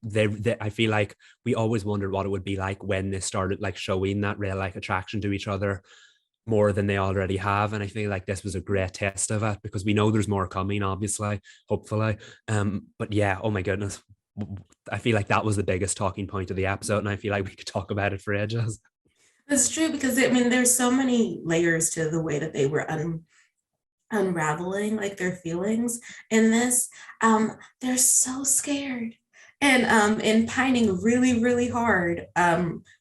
I feel like we always wondered what it would be like when they started like showing that real like attraction to each other more than they already have. And I feel like this was a great test of it, because we know there's more coming, obviously, hopefully. But yeah, oh my goodness, I feel like that was the biggest talking point of the episode, and I feel like we could talk about it for ages. That's true, because I mean, there's so many layers to the way that they were unraveling like their feelings in this. They're so scared and pining really, really hard.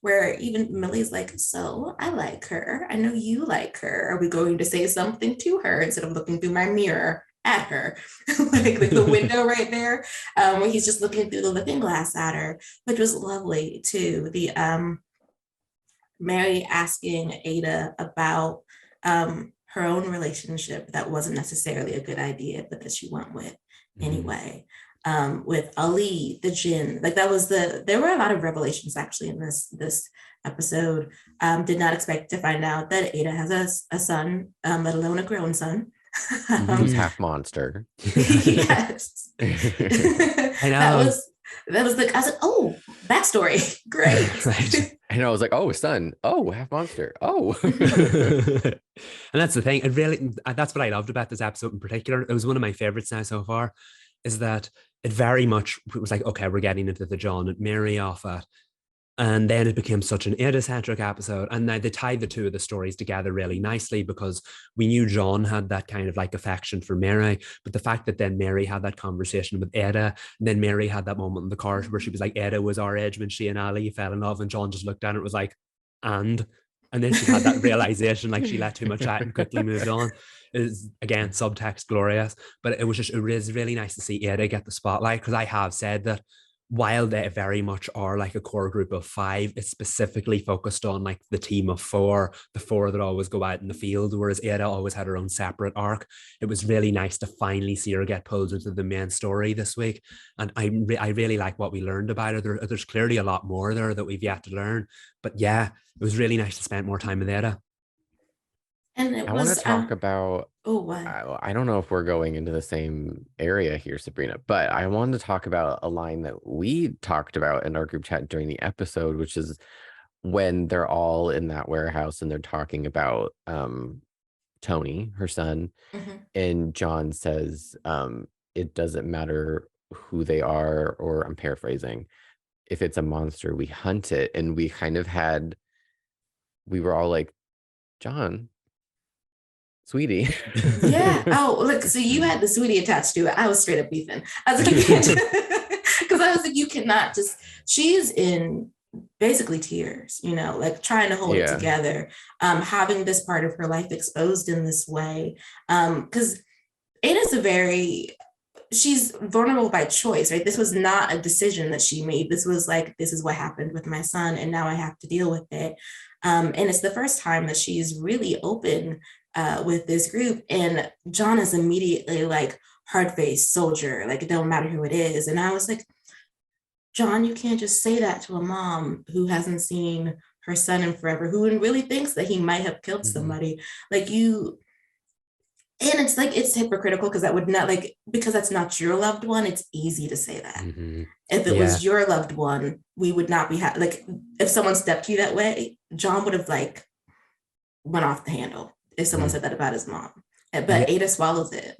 Where even Millie's like, so I like her. I know you like her. Are we going to say something to her instead of looking through my mirror at her? like the window right there, where he's just looking through the looking glass at her, which was lovely too. The Mary asking Ada about her own relationship that wasn't necessarily a good idea, but that she went with anyway. With Ali, the Jinn, like that was there were a lot of revelations actually in this episode. Did not expect to find out that Ada has a son, let alone a grown son. Who's half monster. Yes. I know. That was like, I was like, oh, backstory. Great. Right. And I was like, oh, son. Oh, half monster. Oh. And that's the thing. That's what I loved about this episode in particular. It was one of my favorites now so far, is that it very much was like, okay, we're getting into the John and Mary off it. And then it became such an Ada-centric episode. And now they tied the two of the stories together really nicely, because we knew John had that kind of like affection for Mary. But the fact that then Mary had that conversation with Ada, and then Mary had that moment in the car where she was like, Ada was our age when she and Ali fell in love. And John just looked at it and was like, and then she had that realization, like she let too much out and quickly moved on. Is again, subtext glorious. But it was really nice to see Ada get the spotlight, because I have said that while they very much are like a core group of 5, it's specifically focused on like the team of 4, the 4 that always go out in the field, whereas Ada always had her own separate arc. It was really nice to finally see her get pulled into the main story this week. And I really like what we learned about her. There's clearly a lot more there that we've yet to learn. But yeah, it was really nice to spend more time with Ada. And I want to talk about, what? I don't know if we're going into the same area here, Sabrina, but I wanted to talk about a line that we talked about in our group chat during the episode, which is when they're all in that warehouse and they're talking about Tony, her son, and John says, it doesn't matter who they are, or I'm paraphrasing, if it's a monster, we hunt it. And we kind of we were all like, John, sweetie. Yeah. Oh, look, so you had the sweetie attached to it. I was straight up beefing. I was like, because I was like, you cannot just, she's in basically tears, you know, like trying to hold it together, having this part of her life exposed in this way. Because Ada's she's vulnerable by choice, right? This was not a decision that she made. This was like, this is what happened with my son, and now I have to deal with it. And it's the first time that she's really open with this group. And John is immediately like, hard-faced soldier, like it don't matter who it is. And I was like, John, you can't just say that to a mom who hasn't seen her son in forever, who really thinks that he might have killed somebody. Like you, and it's like, it's hypocritical because that would not, like, because that's not your loved one, it's easy to say that. If it was your loved one, we would not be, like, if someone stepped you that way, John would have like went off the handle if someone said that about his mom. But Ada swallows it.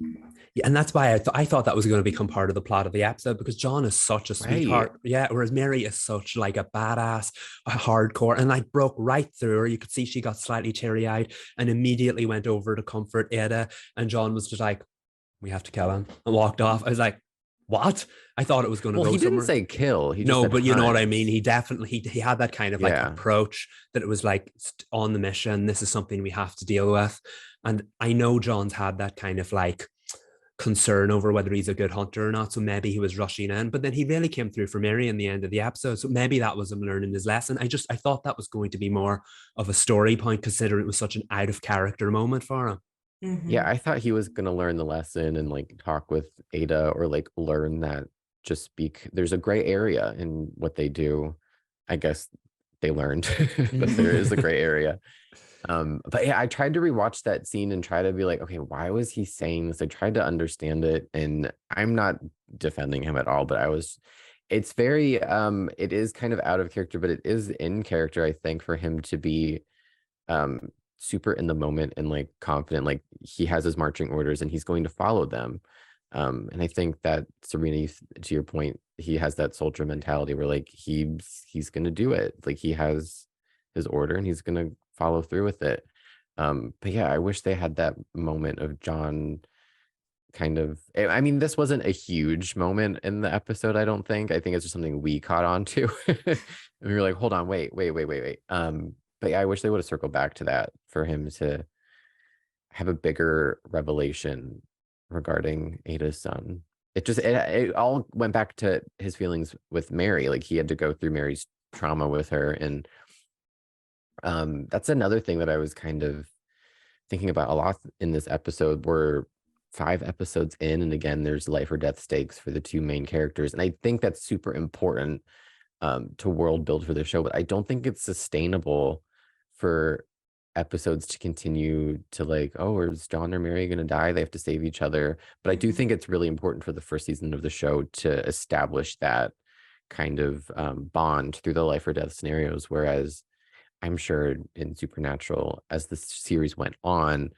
Yeah, and that's why I thought that was going to become part of the plot of the episode, because John is such a sweetheart. Yeah, whereas Mary is such like a badass, a hardcore, and like broke right through her. You could see she got slightly teary-eyed and immediately went over to comfort Ada. And John was just like, we have to kill him, and walked off. I was like, what? I thought it was going to go he somewhere. didn't say kill. He just no, said but hunt. You know what I mean? He definitely, he had that kind of like approach that it was like on the mission. This is something we have to deal with. And I know John's had that kind of like concern over whether he's a good hunter or not, so maybe he was rushing in, but then he really came through for Mary in the end of the episode, so maybe that was him learning his lesson. I thought that was going to be more of a story point, considering it was such an out of character moment for him. Yeah, I thought he was going to learn the lesson and like talk with Ada, or like learn that just speak, there's a gray area in what they do. I guess they learned that there is a gray area. But yeah, I tried to rewatch that scene and try to be like, okay, why was he saying this? I tried to understand it, and I'm not defending him at all, but it's very, it is kind of out of character, but it is in character, I think, for him to be super in the moment and like confident, like he has his marching orders and he's going to follow them. And I think that Sabrina, to your point, he has that soldier mentality where like he's gonna do it. Like he has his order and he's gonna follow through with it. But yeah, I wish they had that moment of John kind of, I mean, this wasn't a huge moment in the episode, I don't think. I think it's just something we caught on to. And we were like, hold on, wait. But yeah, I wish they would have circled back to that for him to have a bigger revelation regarding Ada's son. It all went back to his feelings with Mary. Like he had to go through Mary's trauma with her, and that's another thing that I was kind of thinking about a lot in this episode. We're 5 episodes in, and again, there's life or death stakes for the 2 main characters, and I think that's super important to world build for the show. But I don't think it's sustainable for episodes to continue to like, oh, is John or Mary going to die? They have to save each other. But I do think it's really important for the first season of the show to establish that kind of bond through the life or death scenarios. Whereas I'm sure in Supernatural, as the series went on,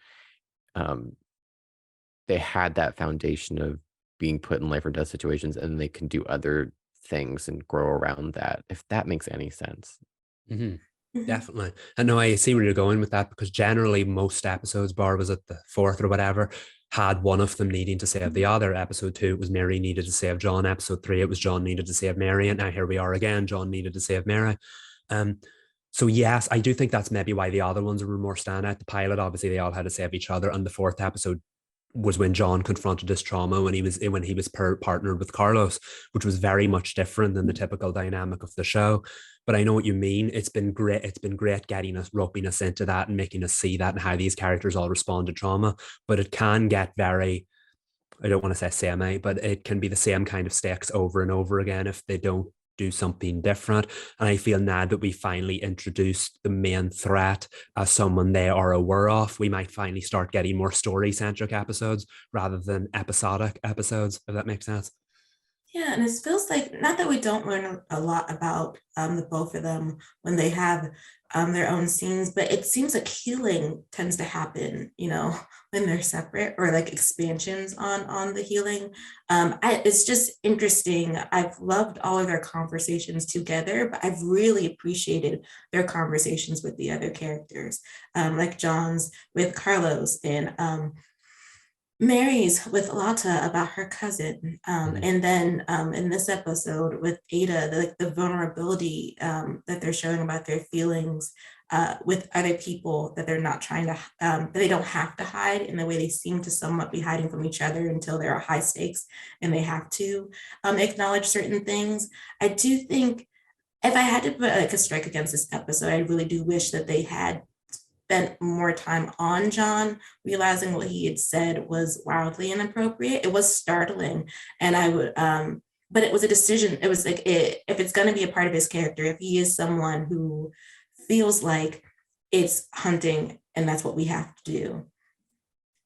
they had that foundation of being put in life or death situations, and they can do other things and grow around that, if that makes any sense. Definitely. And no, I see where you're going with that, because generally most episodes, bar was at the 4th or whatever, had one of them needing to save the other. Episode 2, it was Mary needed to save John. Episode 3, it was John needed to save Mary. And now here we are again, John needed to save Mary. So yes, I do think that's maybe why the other ones were more standout. The pilot, obviously, they all had to save each other, and the 4th episode was when John confronted his trauma when he was partnered with Carlos, which was very much different than the typical dynamic of the show. But I know what you mean. It's been great. It's been great roping us into that and making us see that and how these characters all respond to trauma. But it can get very, I don't want to say samey, but it can be the same kind of stakes over and over again if they don't do something different. And I feel now that we finally introduced the main threat as someone they are aware of, we might finally start getting more story-centric episodes rather than episodic episodes, if that makes sense. Yeah, and it feels like, not that we don't learn a lot about the both of them when they have their own scenes, but it seems like healing tends to happen, you know, when they're separate, or like expansions on the healing. It's just interesting. I've loved all of their conversations together, but I've really appreciated their conversations with the other characters, like John's with Carlos, and Mary's with Lata about her cousin, and then in this episode with Ada, the vulnerability that they're showing about their feelings with other people that they're not trying to, that they don't have to hide in the way they seem to somewhat be hiding from each other until there are high stakes and they have to acknowledge certain things. I do think if I had to put like a strike against this episode, I really do wish that they had spent more time on John, realizing what he had said was wildly inappropriate. It was startling, and I would, but it was a decision. It was like if it's going to be a part of his character, if he is someone who feels like it's hunting and that's what we have to do,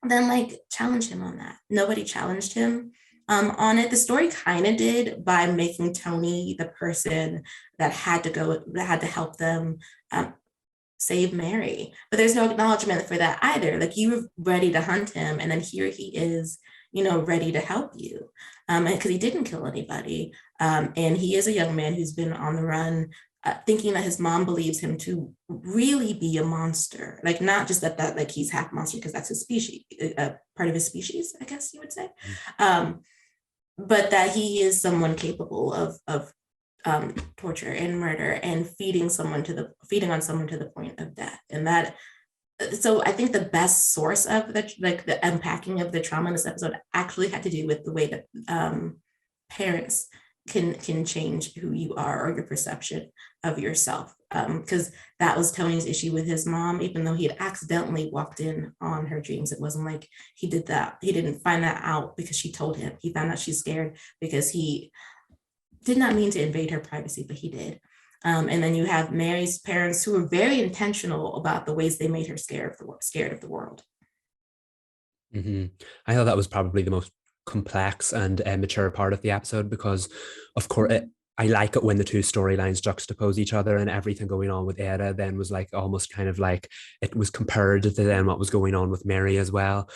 then like challenge him on that. Nobody challenged him on it. The story kind of did by making Tony the person that had to help them save Mary. But there's no acknowledgement for that either. Like you were ready to hunt him, and then here he is, ready to help you. Because he didn't kill anybody. And he is a young man who's been on the run, thinking that his mom believes him to really be a monster. Like not just that like he's half monster because that's his species, part of his species, I guess you would say. But that he is someone capable of torture and murder and feeding on someone to the point of death. And that, so I think the best source of the unpacking of the trauma in this episode actually had to do with the way that parents can change who you are or your perception of yourself. Because that was Tony's issue with his mom, even though he had accidentally walked in on her dreams. It wasn't like he did that. He didn't find that out because she told him. He found out she's scared because he did not mean to invade her privacy, but he did. And then you have Mary's parents who were very intentional about the ways they made her scared of the world. Mm-hmm. I thought that was probably the most complex and mature part of the episode because, of course, I like it when the two storylines juxtapose each other, and everything going on with Ada then was like almost kind of like it was compared to then what was going on with Mary as well,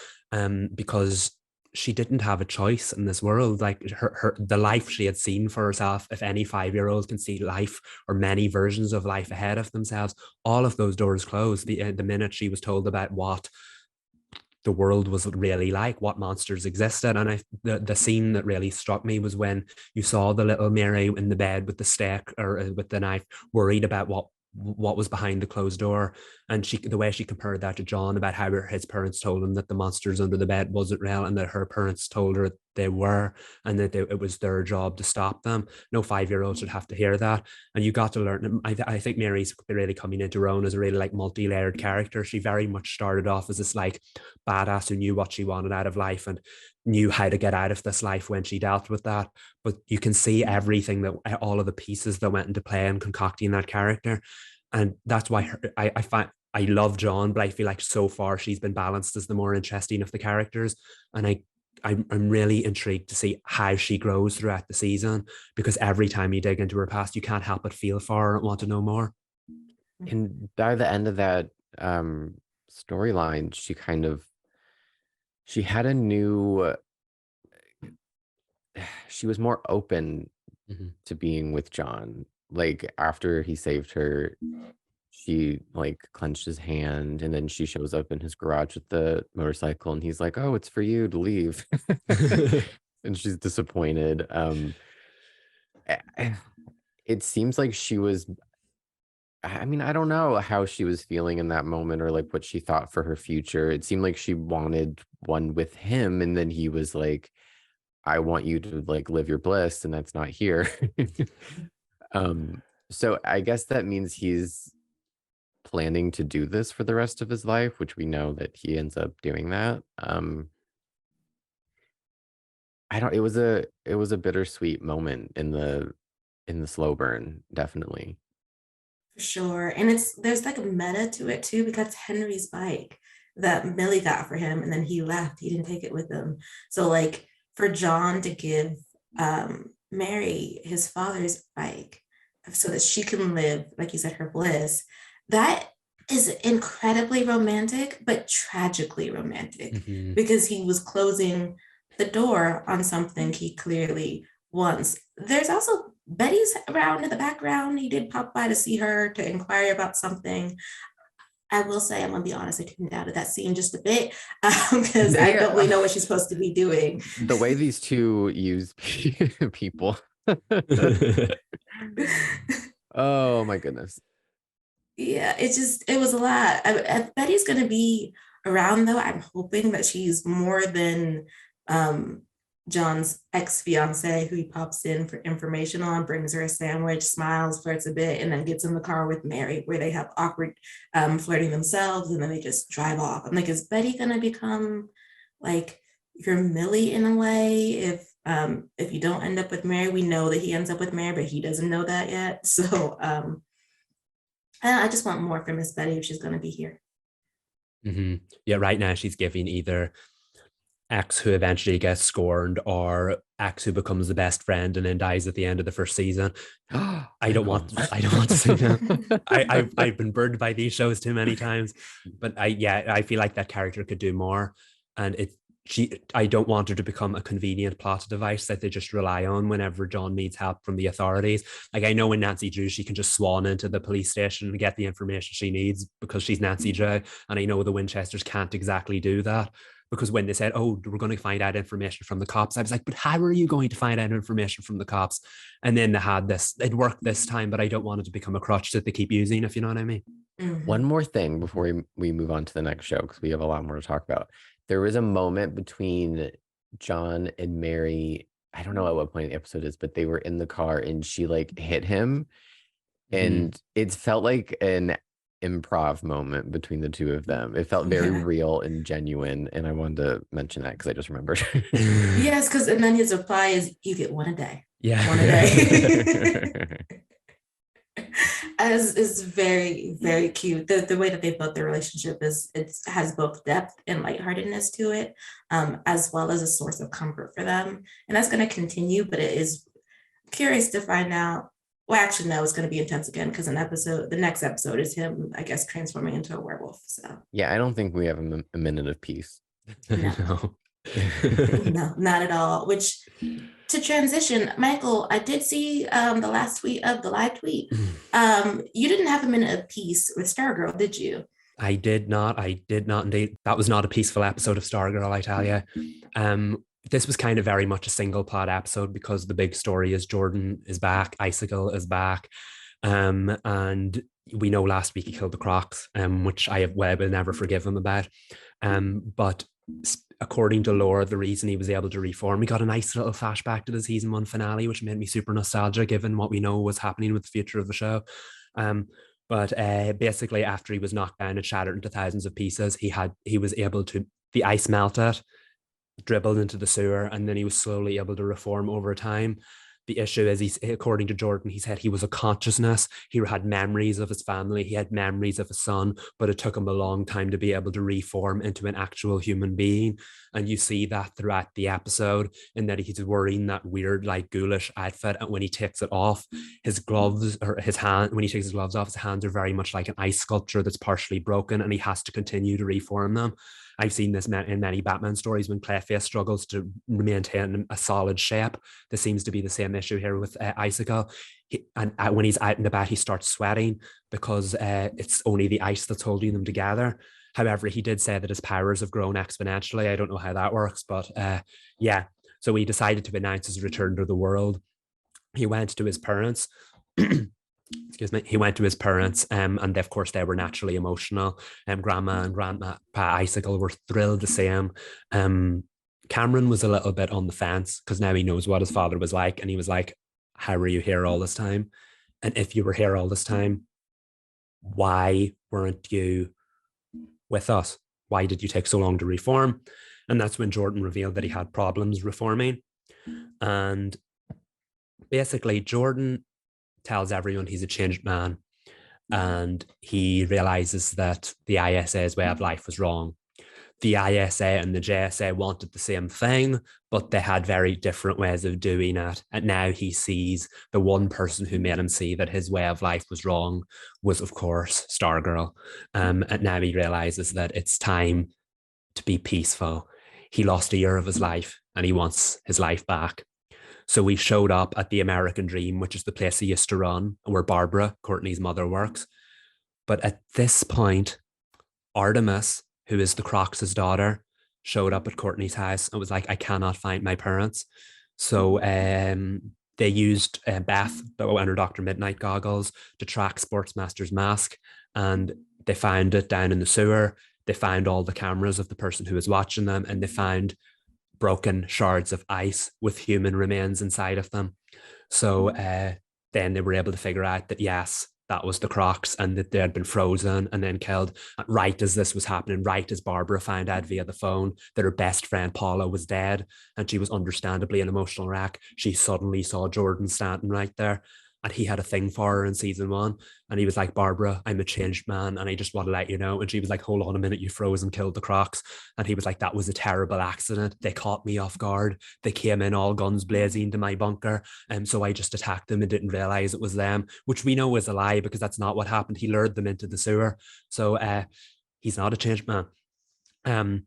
because she didn't have a choice in this world. Like the life she had seen for herself, if any 5-year-old can see life or many versions of life ahead of themselves, all of those doors closed the minute she was told about what the world was really like, what monsters existed. And the scene that really struck me was when you saw the little Mary in the bed with the stick or with the knife, worried about what was behind the closed door, and the way she compared that to John about how his parents told him that the monsters under the bed wasn't real, and that her parents told her they were, and that it was their job to stop them. No 5-year-old should have to hear that. And you got to learn. I think Mary's really coming into her own as a really like multi-layered character. She very much started off as this like badass who knew what she wanted out of life and knew how to get out of this life when she dealt with that. But you can see everything, that all of the pieces that went into play in concocting that character. And that's why I find I love John, but I feel like so far she's been balanced as the more interesting of the characters. And I'm really intrigued to see how she grows throughout the season, because every time you dig into her past, you can't help but feel for her and want to know more. And by the end of that storyline, she had a new, she was more open to being with John. Like after he saved her, she like clenched his hand, and then she shows up in his garage with the motorcycle, and he's like, "Oh, it's for you to leave." And she's disappointed. It seems like she was, I mean, I don't know how she was feeling in that moment or like what she thought for her future. It seemed like she wanted one with him, and then he was like, "I want you to like live your bliss, and that's not here." So I guess that means he's planning to do this for the rest of his life, which we know that he ends up doing that. It was a bittersweet moment in the slow burn, definitely. For sure. And there's like a meta to it too, because Henry's bike that Millie got for him, and then he left. He didn't take it with him. So like for John to give Mary his father's bike so that she can live, like you said, her bliss, that is incredibly romantic, but tragically romantic, because he was closing the door on something he clearly wants. There's also Betty's around in the background. He did pop by to see her, to inquire about something. I will say, I'm gonna be honest, I tuned out of that scene just a bit because I don't really know what she's supposed to be doing. The way these two use people. Oh my goodness. Yeah, it was a lot. I bet he's gonna be around though. I'm hoping that she's more than um John's ex-fiance who he pops in for information on, brings her a sandwich, smiles, flirts a bit, and then gets in the car with Mary, where they have awkward flirting themselves, and then they just drive off. I'm like, is Betty gonna become like your Millie in a way? If you don't end up with Mary, we know that he ends up with Mary, but he doesn't know that yet. So I just want more from Miss Betty if she's going to be here. Mm-hmm. Yeah, right now she's giving either X who eventually gets scorned or X who becomes the best friend and then dies at the end of the first season. I don't want to say that. I've been burned by these shows too many times, but I feel like that character could do more, and I don't want her to become a convenient plot device that they just rely on whenever John needs help from the authorities. Like, I know in Nancy Drew, she can just swan into the police station and get the information she needs because she's Nancy Drew. And I know the Winchesters can't exactly do that, because when they said, oh, we're going to find out information from the cops, I was like, but how are you going to find out information from the cops? And then they had this, it worked this time, but I don't want it to become a crutch that they keep using, if you know what I mean. Mm-hmm. One more thing before we move on to the next show, because we have a lot more to talk about. There was a moment between John and Mary. I don't know at what point the episode is, but they were in the car and she like hit him. And it felt like an improv moment between the two of them. It felt very real and genuine. And I wanted to mention that because I just remembered. Yes, because and then his reply is, you get one a day. Yeah. One a day. As is very, very cute. The way that they built their relationship it has both depth and lightheartedness to it, as well as a source of comfort for them. And that's going to continue, but it is curious to find out. Well, actually, no, it's going to be intense again because the next episode is him, I guess, transforming into a werewolf. So yeah, I don't think we have a minute of peace. No. No, not at all. Which, to transition, Michael, I did see the last tweet of the live tweet. You didn't have a minute of peace with Stargirl, did you? I did not indeed. That was not a peaceful episode of Stargirl, I tell you. This was kind of very much a single plot episode because the big story is Jordan is back, Icicle is back, and we know last week he killed the Crocs, which I will never forgive him about. But according to lore, the reason he was able to reform, we got a nice little flashback to the season 1 finale, which made me super nostalgic given what we know was happening with the future of the show. But basically, after he was knocked down and shattered into thousands of pieces, he was able to, the ice melted, dribbled into the sewer, and then he was slowly able to reform over time. The issue is, according to Jordan, he said he was a consciousness. He had memories of his family. He had memories of his son, but it took him a long time to be able to reform into an actual human being. And you see that throughout the episode, in that he's wearing that weird, like, ghoulish outfit. And when he takes it off, his gloves, or his hand, when he takes his gloves off, his hands are very much like an ice sculpture that's partially broken, and he has to continue to reform them. I've seen this in many Batman stories when Clayface struggles to maintain a solid shape. This seems to be the same issue here with Icicle. When he's out and about, he starts sweating because it's only the ice that's holding them together. However, he did say that his powers have grown exponentially. I don't know how that works, but yeah. So he decided to announce his return to the world. He went to his parents. Excuse me, he went to his parents, and of course they were naturally emotional. Grandma and Grandpa Icicle were thrilled to see him. Cameron was a little bit on the fence because now he knows what his father was like, and he was like, how were you here all this time? And if you were here all this time, why weren't you with us? Why did you take so long to reform? And that's when Jordan revealed that he had problems reforming. And basically Jordan tells everyone he's a changed man, and he realizes that the ISA's way of life was wrong. The ISA and the JSA wanted the same thing, but they had very different ways of doing it. And now he sees the one person who made him see that his way of life was wrong was, of course, Stargirl. And now he realizes that it's time to be peaceful. He lost a year of his life and he wants his life back. So we showed up at the American Dream, which is the place he used to run, where Barbara, Courtney's mother, works. But at this point, Artemis, who is the Crocs' daughter, showed up at Courtney's house and was like, I cannot find my parents. So they used Beth and her Dr. Midnight goggles to track Sportsmaster's mask, and they found it down in the sewer. They found all the cameras of the person who was watching them, and they found broken shards of ice with human remains inside of them. So then they were able to figure out that, yes, that was the Crocs and that they had been frozen and then killed. Right as this was happening, right as Barbara found out via the phone that her best friend Paula was dead and she was understandably an emotional wreck, she suddenly saw Jordan standing right there. And he had a thing for her in season 1. And he was like, Barbara, I'm a changed man. And I just want to let you know. And she was like, hold on a minute, you froze and killed the Crocs. And he was like, that was a terrible accident. They caught me off guard. They came in all guns blazing to my bunker. And so I just attacked them and didn't realize it was them, which we know is a lie because that's not what happened. He lured them into the sewer. So he's not a changed man.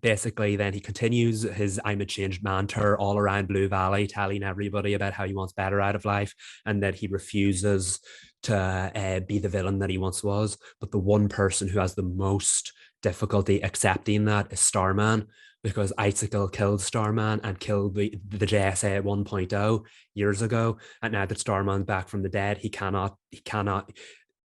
Basically then he continues his I'm a changed man tour all around Blue Valley, telling everybody about how he wants better out of life and that he refuses to be the villain that he once was. But the one person who has the most difficulty accepting that is Starman, because Icicle killed Starman and killed the JSA 1.0 years ago, and now that Starman's back from the dead,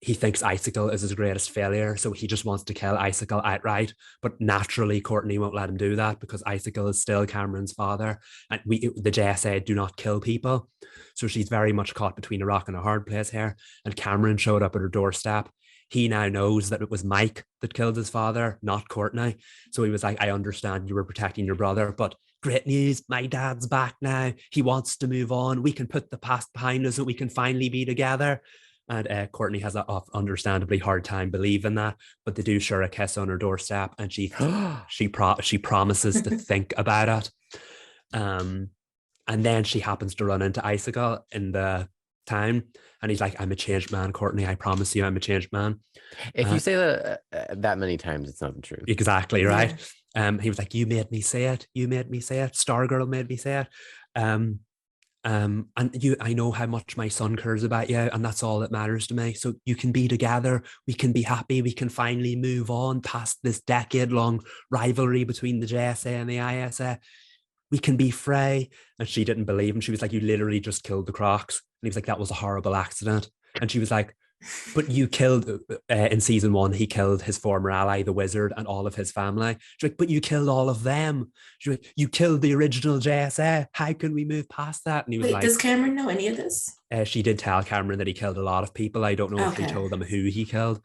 he thinks Icicle is his greatest failure, so he just wants to kill Icicle outright. But naturally, Courtney won't let him do that because Icicle is still Cameron's father, and the JSA do not kill people. So she's very much caught between a rock and a hard place here. And Cameron showed up at her doorstep. He now knows that it was Mike that killed his father, not Courtney. So he was like, I understand you were protecting your brother, but great news, my dad's back now. He wants to move on. We can put the past behind us and we can finally be together. And Courtney has an understandably hard time believing that, but they do share a kiss on her doorstep, and she promises to think about it. And then she happens to run into Icicle in the town, and he's like, "I'm a changed man, Courtney. I promise you, I'm a changed man." If you say that many times, it's not the truth. Exactly right. He was like, "You made me say it. You made me say it. Stargirl made me say it." And I know how much my son cares about you, and that's all that matters to me. So you can be together, we can be happy, we can finally move on past this decade-long rivalry between the JSA and the ISA. We can be free. And she didn't believe him. She was like, you literally just killed the Crocs. And he was like, that was a horrible accident. And she was like, but you killed, in season 1, he killed his former ally, the Wizard, and all of his family. She's like, but you killed all of them. She's like, you killed the original JSA. How can we move past that? And he was Wait, like, does Cameron know any of this? She did tell Cameron that he killed a lot of people. I don't know if he told them who he killed.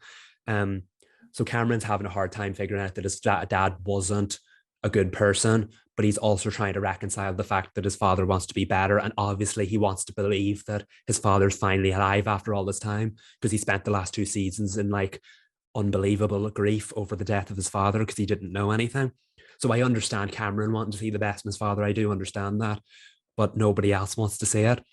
So Cameron's having a hard time figuring out that his dad wasn't a good person, but he's also trying to reconcile the fact that his father wants to be better. And obviously he wants to believe that his father's finally alive after all this time, because he spent the last 2 seasons in like unbelievable grief over the death of his father because he didn't know anything. So I understand Cameron wanting to see the best in his father. I do understand that, but nobody else wants to see it.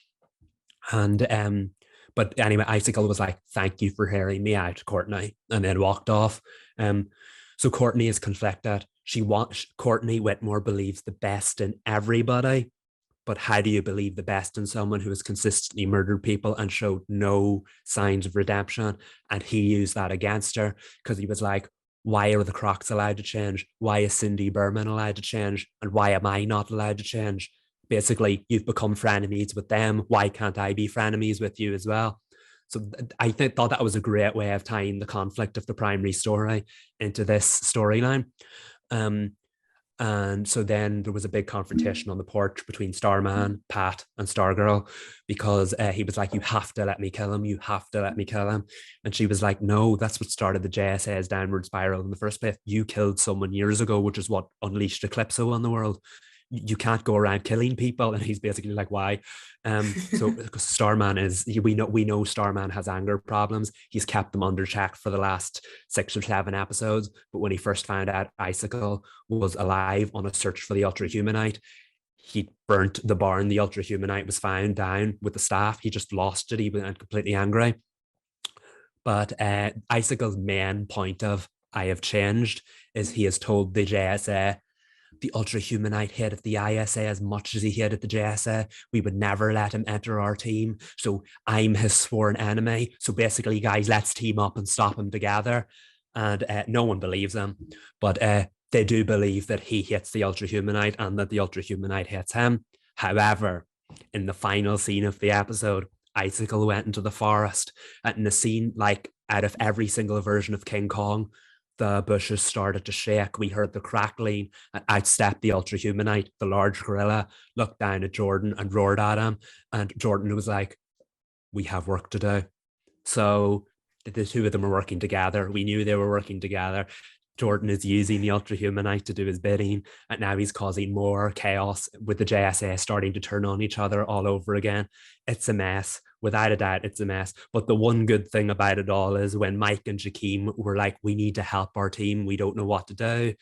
And but anyway, Icicle was like, thank you for hearing me out, Courtney, and then walked off. So Courtney is conflicted. Courtney Whitmore believes the best in everybody, but how do you believe the best in someone who has consistently murdered people and showed no signs of redemption? And he used that against her because he was like, why are the Crocs allowed to change? Why is Cindy Berman allowed to change? And why am I not allowed to change? Basically, you've become frenemies with them. Why can't I be frenemies with you as well? So I thought that was a great way of tying the conflict of the primary story into this storyline. And so then there was a big confrontation on the porch between Starman, Pat, and Stargirl, because he was like, you have to let me kill him. You have to let me kill him. And she was like, no, that's what started the JSA's downward spiral in the first place. You killed someone years ago, which is what unleashed Eclipso on the world. You can't go around killing people. And he's basically like, why? So Starman we know Starman has anger problems. He's kept them under check for the last 6 or 7 episodes. But when he first found out Icicle was alive on a search for the Ultrahumanite, he burnt the barn the Ultrahumanite was found down with the staff. He just lost it. He went completely angry. But Icicle's main point of I have changed is he has told the JSA, the Ultrahumanite hated the ISA as much as he hated the JSA. We would never let him enter our team. So I'm his sworn enemy. So basically, guys, let's team up and stop him together. and no one believes him, but they do believe that he hits the Ultrahumanite and that the Ultrahumanite hits him. However, in the final scene of the episode, Icicle went into the forest, and in the scene, like out of every single version of King Kong, the bushes started to shake. We heard the crackling, and out stepped the Ultrahumanite, the large gorilla, looked down at Jordan and roared at him. And Jordan was like, "We have work to do." So the two of them are working together. We knew they were working together. Jordan is using the Ultrahumanite to do his bidding, and now he's causing more chaos with the JSA starting to turn on each other all over again. It's a mess. Without a doubt, it's a mess. But the one good thing about it all is when Mike and Jakeem were like, "We need to help our team. We don't know what to do,"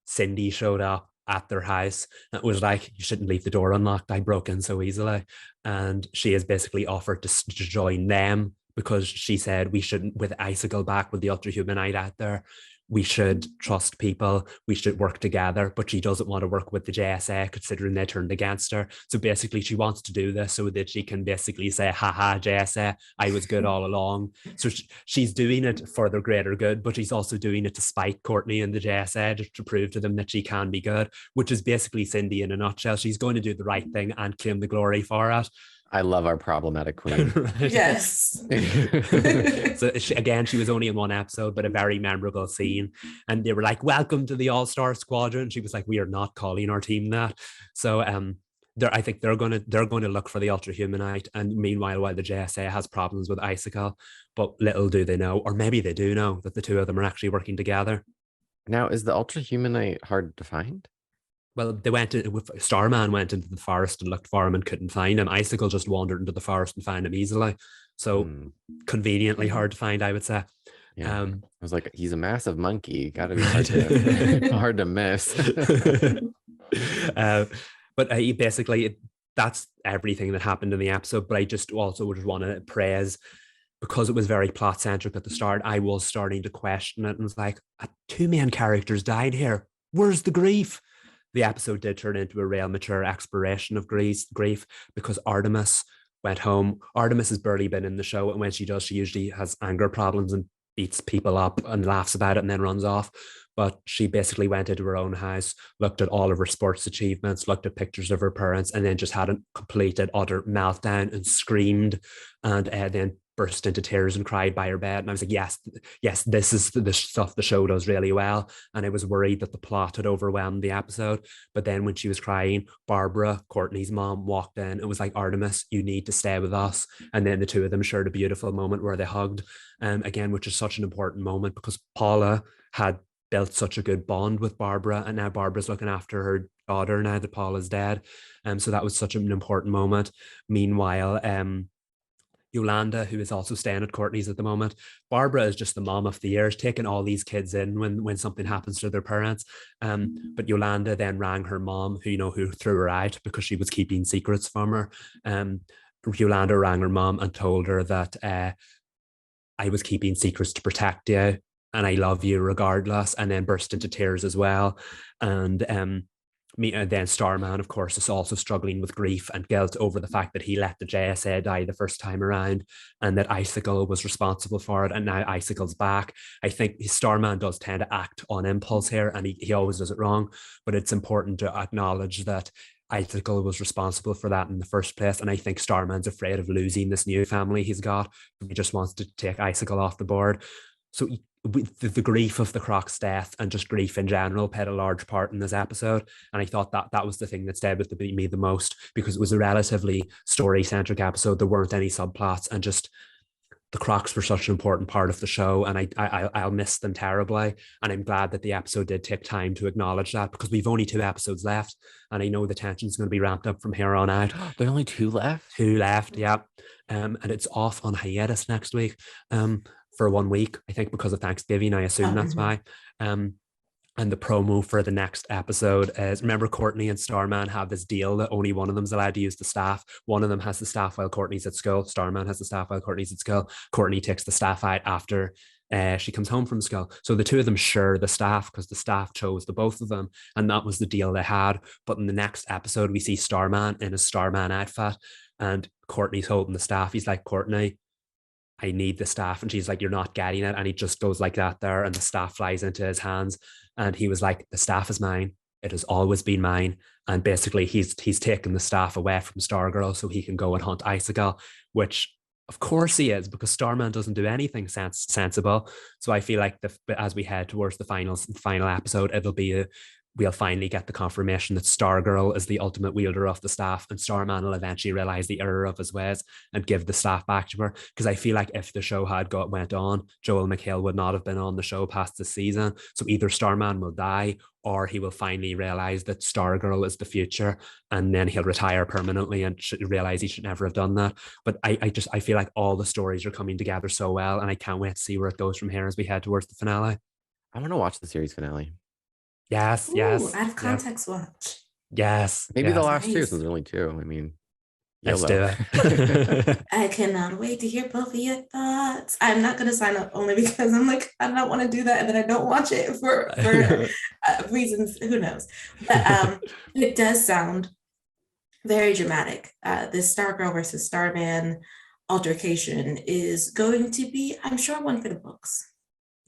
Cindy showed up at their house. It was like, "You shouldn't leave the door unlocked. I broke in so easily." And she has basically offered to join them because she said we shouldn't, with Icicle back, with the Ultrahumanite out there, we should trust people, we should work together, but she doesn't want to work with the JSA considering they turned against her. So basically she wants to do this so that she can basically say, "Haha, JSA, I was good all along." So she's doing it for the greater good, but she's also doing it to spite Courtney and the JSA, just to prove to them that she can be good, which is basically Cindy in a nutshell. She's going to do the right thing and claim the glory for it. I love our problematic queen. Yes. So she was only in one episode, but a very memorable scene. And they were like, "Welcome to the All-Star Squadron." She was like, "We are not calling our team that." So I think they're going to look for the Ultrahumanite. And meanwhile, while the JSA has problems with Icicle, but little do they know, or maybe they do know, that the two of them are actually working together. Now, is the Ultrahumanite hard to find? Well, Starman went into the forest and looked for him and couldn't find him. Icicle just wandered into the forest and found him easily. So conveniently hard to find, I would say. Yeah. I was like, he's a massive monkey. Got to be hard to miss. But he basically, that's everything that happened in the episode. But I just also would want to praise, because it was very plot centric at the start, I was starting to question it and was like, two main characters died here. Where's the grief? The episode did turn into a real mature exploration of grief because Artemis went home. Artemis has barely been in the show, and when she does, she usually has anger problems and beats people up and laughs about it and then runs off. But she basically went into her own house, looked at all of her sports achievements, looked at pictures of her parents, and then just had a complete and utter meltdown and screamed, and then burst into tears and cried by her bed. And I was like, yes, this is the stuff the show does really well. And I was worried that the plot had overwhelmed the episode. But then when she was crying, Barbara, Courtney's mom, walked in. It was like, "Artemis, you need to stay with us." And then the two of them shared a beautiful moment where they hugged, again, which is such an important moment because Paula had built such a good bond with Barbara, and now Barbara's looking after her daughter now that Paula's dead. So that was such an important moment. Meanwhile, Yolanda, who is also staying at Courtney's at the moment, Barbara is just the mom of the year, taking all these kids in when something happens to their parents. But Yolanda then rang her mom, who threw her out because she was keeping secrets from her. Yolanda rang her mom and told her that I was keeping secrets to protect you, and I love you regardless, and then burst into tears as well. And then Starman, of course, is also struggling with grief and guilt over the fact that he let the JSA die the first time around, and that Icicle was responsible for it, and now Icicle's back. I think Starman does tend to act on impulse here, and he always does it wrong, but it's important to acknowledge that Icicle was responsible for that in the first place, and I think Starman's afraid of losing this new family he's got. He just wants to take Icicle off the board. So the grief of the Croc's death and just grief in general played a large part in this episode. And I thought that was the thing that stayed with me the most, because it was a relatively story-centric episode. There weren't any subplots, and just the Crocs were such an important part of the show, and I'll miss them terribly. And I'm glad that the episode did take time to acknowledge that, because we've only 2 episodes left, and I know the tension's going to be ramped up from here on out. There are only 2 left? 2 left, yeah. And it's off on hiatus next week. For 1 week, I think, because of Thanksgiving. I assume that's why. And the promo for the next episode is, remember, Courtney and Starman have this deal that only one of them's allowed to use the staff. One of them has the staff while Courtney's at school. Starman has the staff while Courtney's at school. Courtney takes the staff out after she comes home from school. So the two of them share the staff because the staff chose the both of them, and that was the deal they had. But in the next episode, we see Starman in a Starman outfit, and Courtney's holding the staff. He's like, "Courtney, I need the staff. And she's like, you're not getting it. And he just goes like that there, and the staff flies into his hands. And he was like, the staff is mine. It has always been mine. And basically he's taken the staff away from Stargirl so he can go and hunt Icicle, which of course he is, because Starman doesn't do anything sensible. So I feel like as we head towards the final episode, we'll finally get the confirmation that Stargirl is the ultimate wielder of the staff, and Starman will eventually realize the error of his ways and give the staff back to her. Because I feel like if the show went on, Joel McHale would not have been on the show past the season. So either Starman will die, or he will finally realize that Stargirl is the future, and then he'll retire permanently and realize he should never have done that. But I feel like all the stories are coming together so well, and I can't wait to see where it goes from here as we head towards the finale. I want to watch the series finale. Yes, Ooh, yes. Out of context watch. Yes. Maybe the last Nice. two, since there's only two. I mean, let's do it. I cannot wait to hear both of your thoughts. I'm not going to sign up only because I'm like, I don't want to do that, and then I don't watch it for reasons, who knows. But it does sound very dramatic. This Stargirl versus Starman altercation is going to be, I'm sure, one for the books.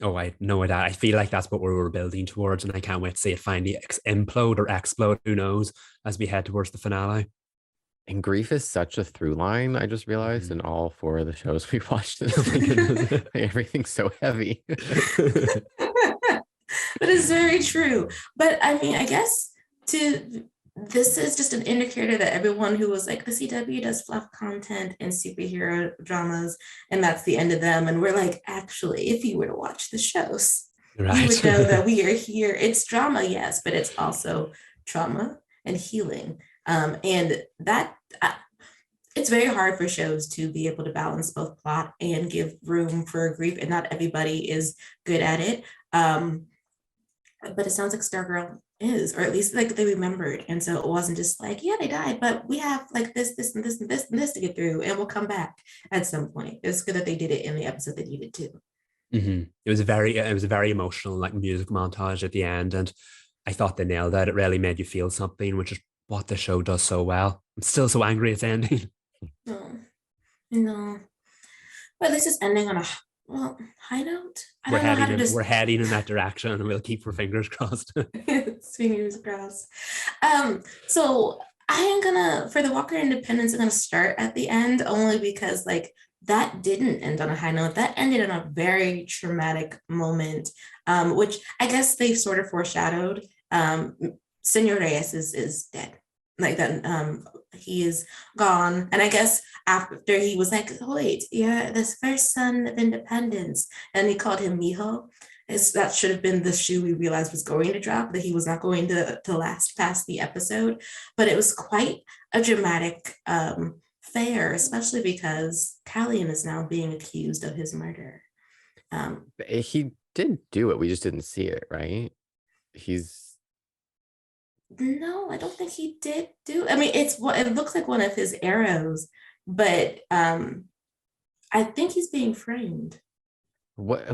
Oh, I know that. I feel like that's what we were building towards, and I can't wait to see it finally implode or explode. Who knows, as we head towards the finale. And grief is such a through line, I just realized, in all four of the shows we watched. Everything's so heavy. That is very true. But I mean, I guess this is just an indicator that everyone who was like, the CW does fluff content and superhero dramas, and that's the end of them. And we're like, actually, if you were to watch the shows, right, you would know that we are here. It's drama, yes, but it's also trauma and healing. And that it's very hard for shows to be able to balance both plot and give room for grief, and not everybody is good at it. But it sounds like Stargirl is, or at least like they remembered. And so it wasn't just like, yeah, they died, but we have like this, and this, and this, and this to get through, and we'll come back at some point. It's good that they did it in the episode they needed to. Mm-hmm. It was a very emotional, like, music montage at the end, and I thought they nailed that. It really made you feel something, which is what the show does so well. I'm still so angry it's ending. No. But this is ending on a high note. We're heading in that direction, and we'll keep our fingers crossed. Fingers crossed. So I am gonna, for the Walker Independence, I'm gonna start at the end, only because like that didn't end on a high note. That ended on a very traumatic moment, which I guess they sort of foreshadowed. Senor Reyes is dead. Like that, he is gone. And I guess after he was like, oh, wait, yeah, this first son of independence, and he called him Mijo. That should have been the shoe we realized was going to drop, that he was not going to last past the episode. But it was quite a dramatic affair, especially because Calian is now being accused of his murder. He did do it. We just didn't see it, right? No, I don't think he did do. I mean, it looks like one of his arrows, but I think he's being framed. What?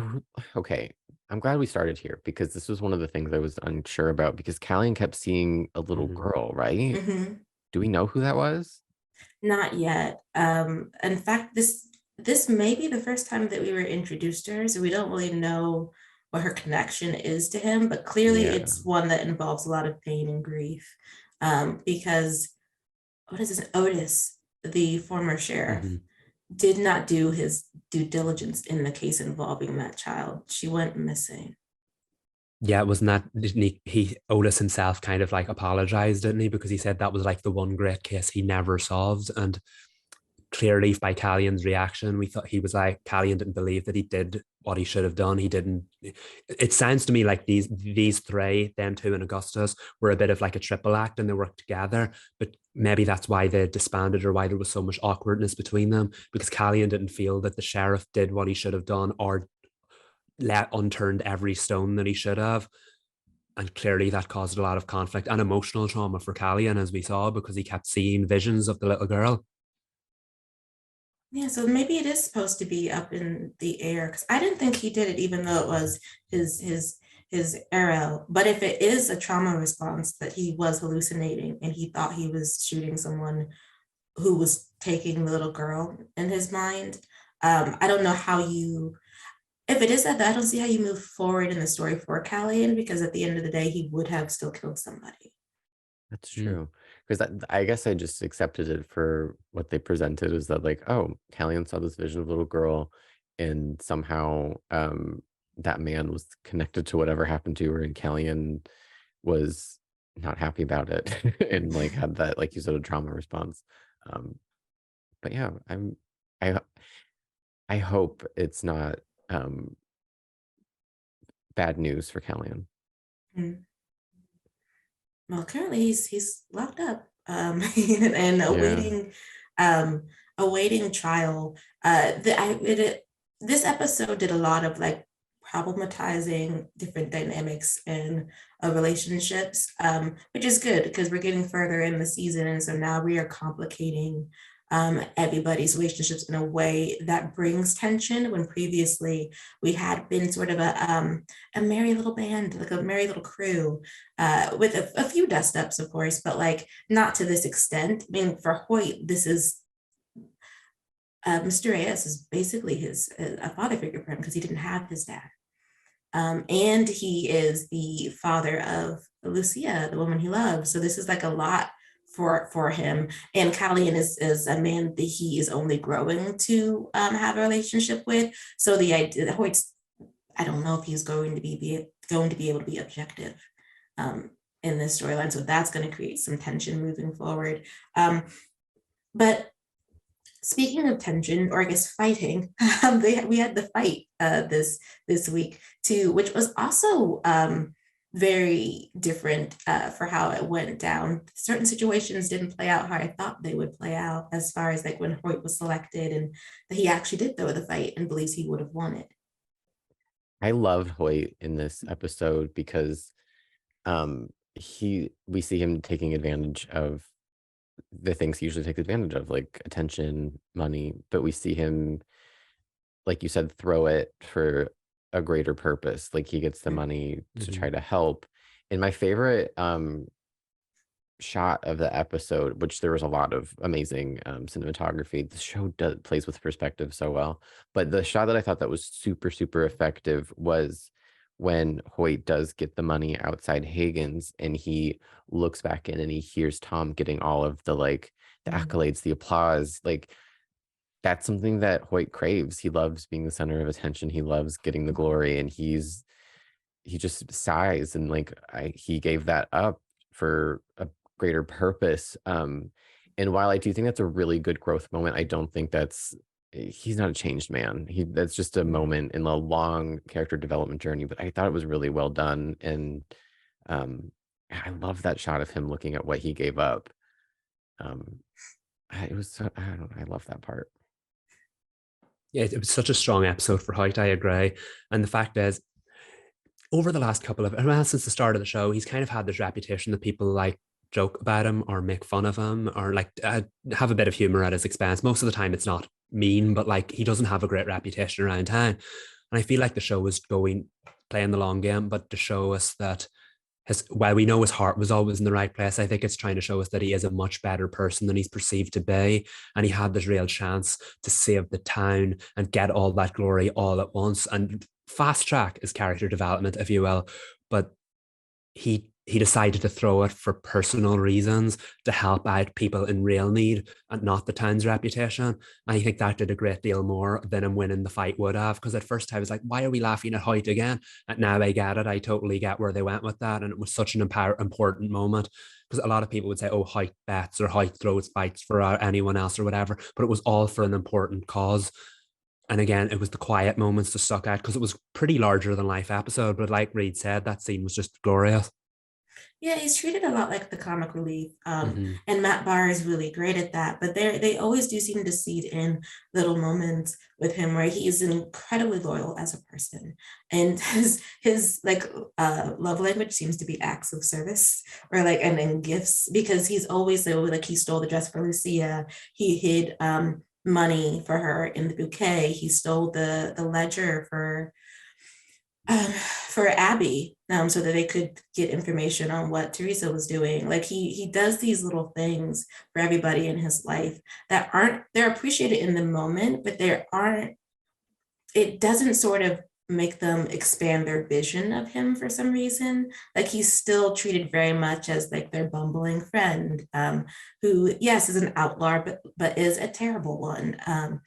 Okay, I'm glad we started here, because this was one of the things I was unsure about, because Calian kept seeing a little girl, right? Mm-hmm. Do we know who that was? Not yet. In fact, this may be the first time that we were introduced to her, so we don't really know what her connection is to him, but clearly it's one that involves a lot of pain and grief, because what is this? Otis, the former sheriff, did not do his due diligence in the case involving that child. She went missing. Yeah, wasn't that Otis himself kind of like apologized, didn't he? Because he said that was like the one great case he never solved. And clearly by Calian's reaction, we thought he was like, Calian didn't believe that he did what he should have done. He didn't. It sounds to me like these three, them two and Augustus, were a bit of like a triple act, and they worked together. But maybe that's why they disbanded, or why there was so much awkwardness between them, because Calian didn't feel that the sheriff did what he should have done, or let unturned every stone that he should have. And clearly that caused a lot of conflict and emotional trauma for Calian, as we saw, because he kept seeing visions of the little girl. Yeah, so maybe it is supposed to be up in the air, because I didn't think he did it, even though it was his arrow. But if it is a trauma response, that he was hallucinating and he thought he was shooting someone who was taking the little girl in his mind, I don't know how you, if it is that, I don't see how you move forward in the story for Calian, because at the end of the day, he would have still killed somebody. That's true. Because I guess I just accepted it for what they presented, is that like, oh, Calian saw this vision of a little girl, and somehow that man was connected to whatever happened to her, and Calian was not happy about it and like had that, like you said, a trauma response. Um, but yeah, I I hope it's not bad news for Calian. Mm. Well, currently he's locked up, and awaiting awaiting trial. This episode did a lot of like problematizing different dynamics in relationships, which is good because we're getting further in the season, and so now we are complicating everybody's relationships in a way that brings tension, when previously we had been sort of a merry little band, like a merry little crew, with a few dust ups, of course, but like not to this extent. I mean, for Hoyt, this is Mr. A.S. is basically his a father figure for him because he didn't have his dad. And he is the father of Lucia, the woman he loves. So this is like a lot for him. And Calian is a man that he is only growing to have a relationship with. So the idea that Hoyt's, I don't know if he's going to be able to be objective in this storyline. So that's going to create some tension moving forward. But speaking of tension, or I guess fighting, we had the fight this week too, which was also very different for how it went down. Certain situations didn't play out how I thought they would play out, as far as like when Hoyt was selected and that he actually did throw the fight and believes he would have won it. I loved Hoyt in this episode because we see him taking advantage of the things he usually takes advantage of, like attention, money, but we see him, like you said, throw it for a greater purpose. Like he gets the money to try to help. And my favorite shot of the episode, which there was a lot of amazing cinematography, the show plays with perspective so well, but the shot that I thought that was super, super effective was when Hoyt does get the money outside Hagen's, and he looks back in and he hears Tom getting all of the like the accolades, the applause. Like that's something that Hoyt craves. He loves being the center of attention. He loves getting the glory, and he just sighs, and like he gave that up for a greater purpose. And while I do think that's a really good growth moment, I don't think he's not a changed man. That's just a moment in a long character development journey, but I thought it was really well done. And I love that shot of him looking at what he gave up. It was so, I don't know, I love that part. Yeah, it was such a strong episode for Hoyt, I agree. And the fact is, over the last since the start of the show, he's kind of had this reputation that people like joke about him or make fun of him or like have a bit of humor at his expense. Most of the time it's not mean, but like he doesn't have a great reputation around town. And I feel like the show was playing the long game, but to show us that while we know his heart was always in the right place, I think it's trying to show us that he is a much better person than he's perceived to be. And he had this real chance to save the town and get all that glory all at once and fast track his character development, if you will. But he decided to throw it for personal reasons to help out people in real need and not the town's reputation. And I think that did a great deal more than him winning the fight would have. Because at first I was like, why are we laughing at Hoyt again? And now I get it. I totally get where they went with that. And it was such an important moment. Because a lot of people would say, oh, Hoyt bets or Hoyt throws fights for anyone else or whatever. But it was all for an important cause. And again, it was the quiet moments to suck at because it was pretty larger than life episode. But like Reed said, that scene was just glorious. Yeah, he's treated a lot like the comic relief, and Matt Barr is really great at that. But they always do seem to seed in little moments with him where he is incredibly loyal as a person, and his like love language seems to be acts of service or like and then gifts, because he's always like he stole the dress for Lucia, he hid money for her in the bouquet, he stole the ledger for for Abby, so that they could get information on what Teresa was doing. Like he does these little things for everybody in his life that they're appreciated in the moment, but it doesn't sort of make them expand their vision of him for some reason. Like he's still treated very much as like their bumbling friend, who, yes, is an outlaw, but is a terrible one. And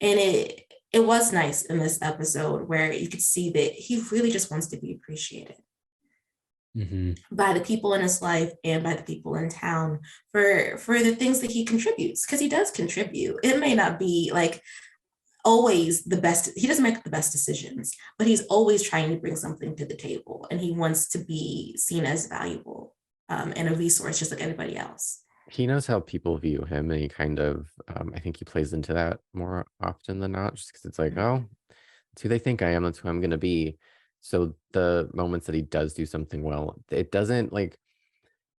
it was nice in this episode where you could see that he really just wants to be appreciated by the people in his life and by the people in town for the things that he contributes, because he does contribute. It may not be like always the best, he doesn't make the best decisions, but he's always trying to bring something to the table, and he wants to be seen as valuable and a resource just like everybody else. He knows how people view him, and he kind of I think he plays into that more often than not, just because it's like, oh, that's who they think I am, that's who I'm gonna be. So the moments that he does do something well, it doesn't, like,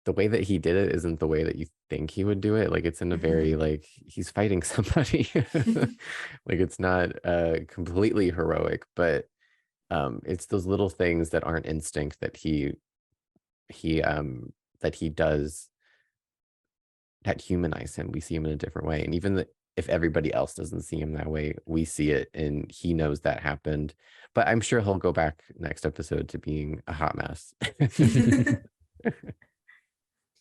the way that he did it isn't the way that you think he would do it. Like, it's in a very, like, he's fighting somebody. Like, it's not completely heroic, but it's those little things that aren't instinct that he does that humanize him. We see him in a different way. And even if everybody else doesn't see him that way, we see it, and he knows that happened. But I'm sure he'll go back next episode to being a hot mess.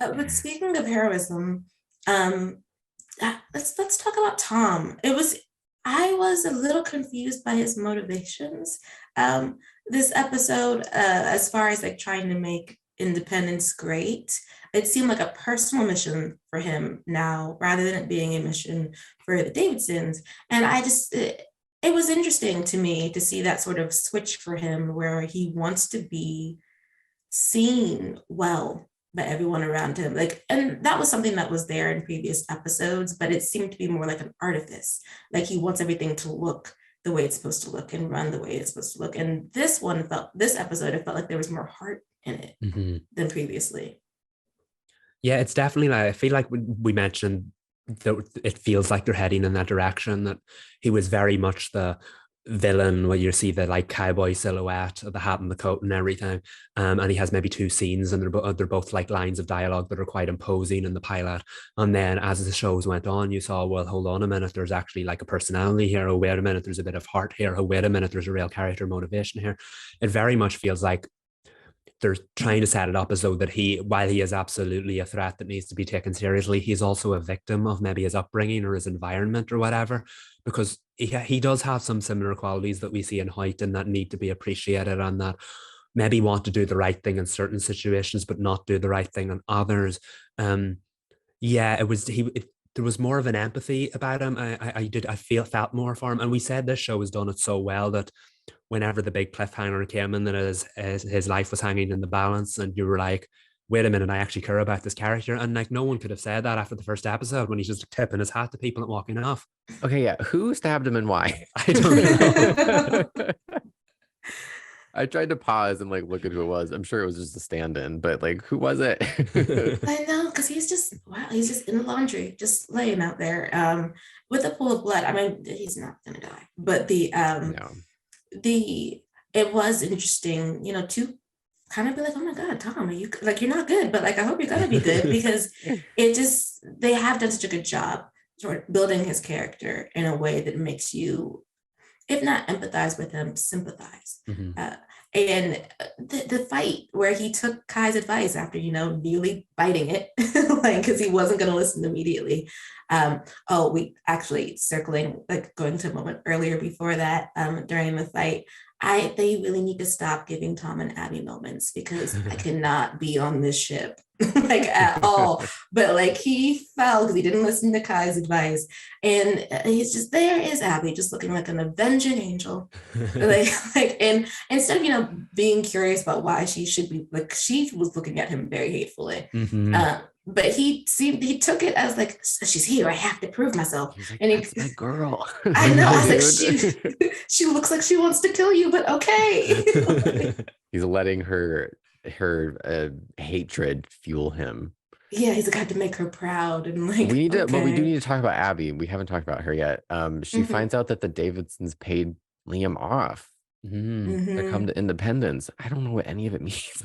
But speaking of heroism, let's talk about Tom. I was a little confused by his motivations this episode, as far as like trying to make independence great. It seemed like a personal mission for him now, rather than it being a mission for the Davidsons. And it was interesting to me to see that sort of switch for him, where he wants to be seen well by everyone around him. Like, and that was something that was there in previous episodes, but it seemed to be more like an artifice. Like he wants everything to look the way it's supposed to look and run the way it's supposed to look. And this episode, it felt like there was more heart in it than previously. Yeah, it's definitely like, I feel like we mentioned that it feels like they're heading in that direction, that he was very much the villain, where you see the like cowboy silhouette of the hat and the coat and everything, and he has maybe two scenes, and they're both like lines of dialogue that are quite imposing in the pilot. And then as the shows went on, you saw, well, hold on a minute, there's actually like a personality here. Oh, wait a minute, there's a bit of heart here. Oh, wait a minute, there's a real character motivation here. It very much feels like they're trying to set it up as though that while he is absolutely a threat that needs to be taken seriously, he's also a victim of maybe his upbringing or his environment or whatever, because he does have some similar qualities that we see in Hoyt, and that need to be appreciated, and that maybe want to do the right thing in certain situations but not do the right thing in others. There was more of an empathy about him. I felt more for him, and we said this show has done it so well that whenever the big cliffhanger came in, that his life was hanging in the balance, and you were like, wait a minute, I actually care about this character. And like, no one could have said that after the first episode, when he's just tipping his hat to people and walking off. Okay, yeah, who stabbed him and why? I don't know. I tried to pause and like look at who it was. I'm sure it was just a stand-in, but like, who was it? I know, because he's just in the laundry, just laying out there with a pool of blood. I mean, he's not gonna die, but No. It was interesting, to kind of be like, oh my God, Tom, are you like, you're not good, but like, I hope you're gonna be good, because they have done such a good job sort of building his character in a way that makes you, if not empathize with him, sympathize. And the fight where he took Kai's advice after, nearly biting it, like, because he wasn't going to listen immediately. We actually going to a moment earlier before that, during the fight, they really need to stop giving Tom and Abby moments, because I cannot be on this ship like at all. But like, he fell because he didn't listen to Kai's advice, and he's just, there is Abby just looking like an avenging angel, and instead of being curious about why she should be, like, she was looking at him very hatefully. But he took it as like, she's here, I have to prove myself. He's like, and that's my girl. I know, I was like, she looks like she wants to kill you, but okay. He's letting her hatred fuel him. Yeah, he's like, I have to make her proud, and like, we do need to talk about Abby. We haven't talked about her yet. She finds out that the Davidsons paid Liam off I come to independence. I don't know what any of it means.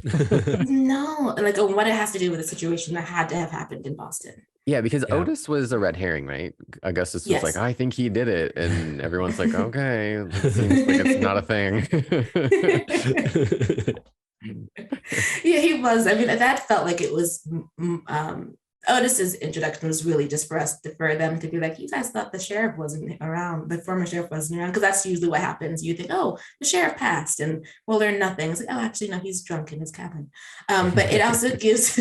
No, like what it has to do with a situation that had to have happened in Boston. Yeah, because Otis was a red herring, right? Augustus was like, I think he did it. And everyone's like, okay, it seems like it's not a thing. Yeah, he was. I mean, that felt like it was Otis's introduction was really just for them to be like, you guys thought the sheriff wasn't around, the former sheriff wasn't around, because that's usually what happens. You think, oh, the sheriff passed, and we'll learn nothing. It's like, oh, actually, no, he's drunk in his cabin. But it also gives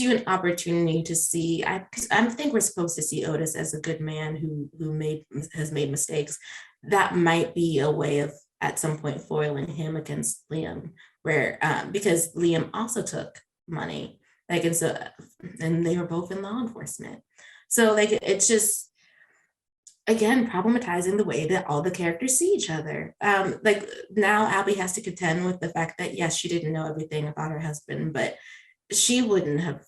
you an opportunity to see. I think we're supposed to see Otis as a good man who has made mistakes. That might be a way of at some point foiling him against Liam, where because Liam also took money. Like, and they were both in law enforcement. So like, it's just, again, problematizing the way that all the characters see each other. Like now Abby has to contend with the fact that, yes, she didn't know everything about her husband, but she wouldn't have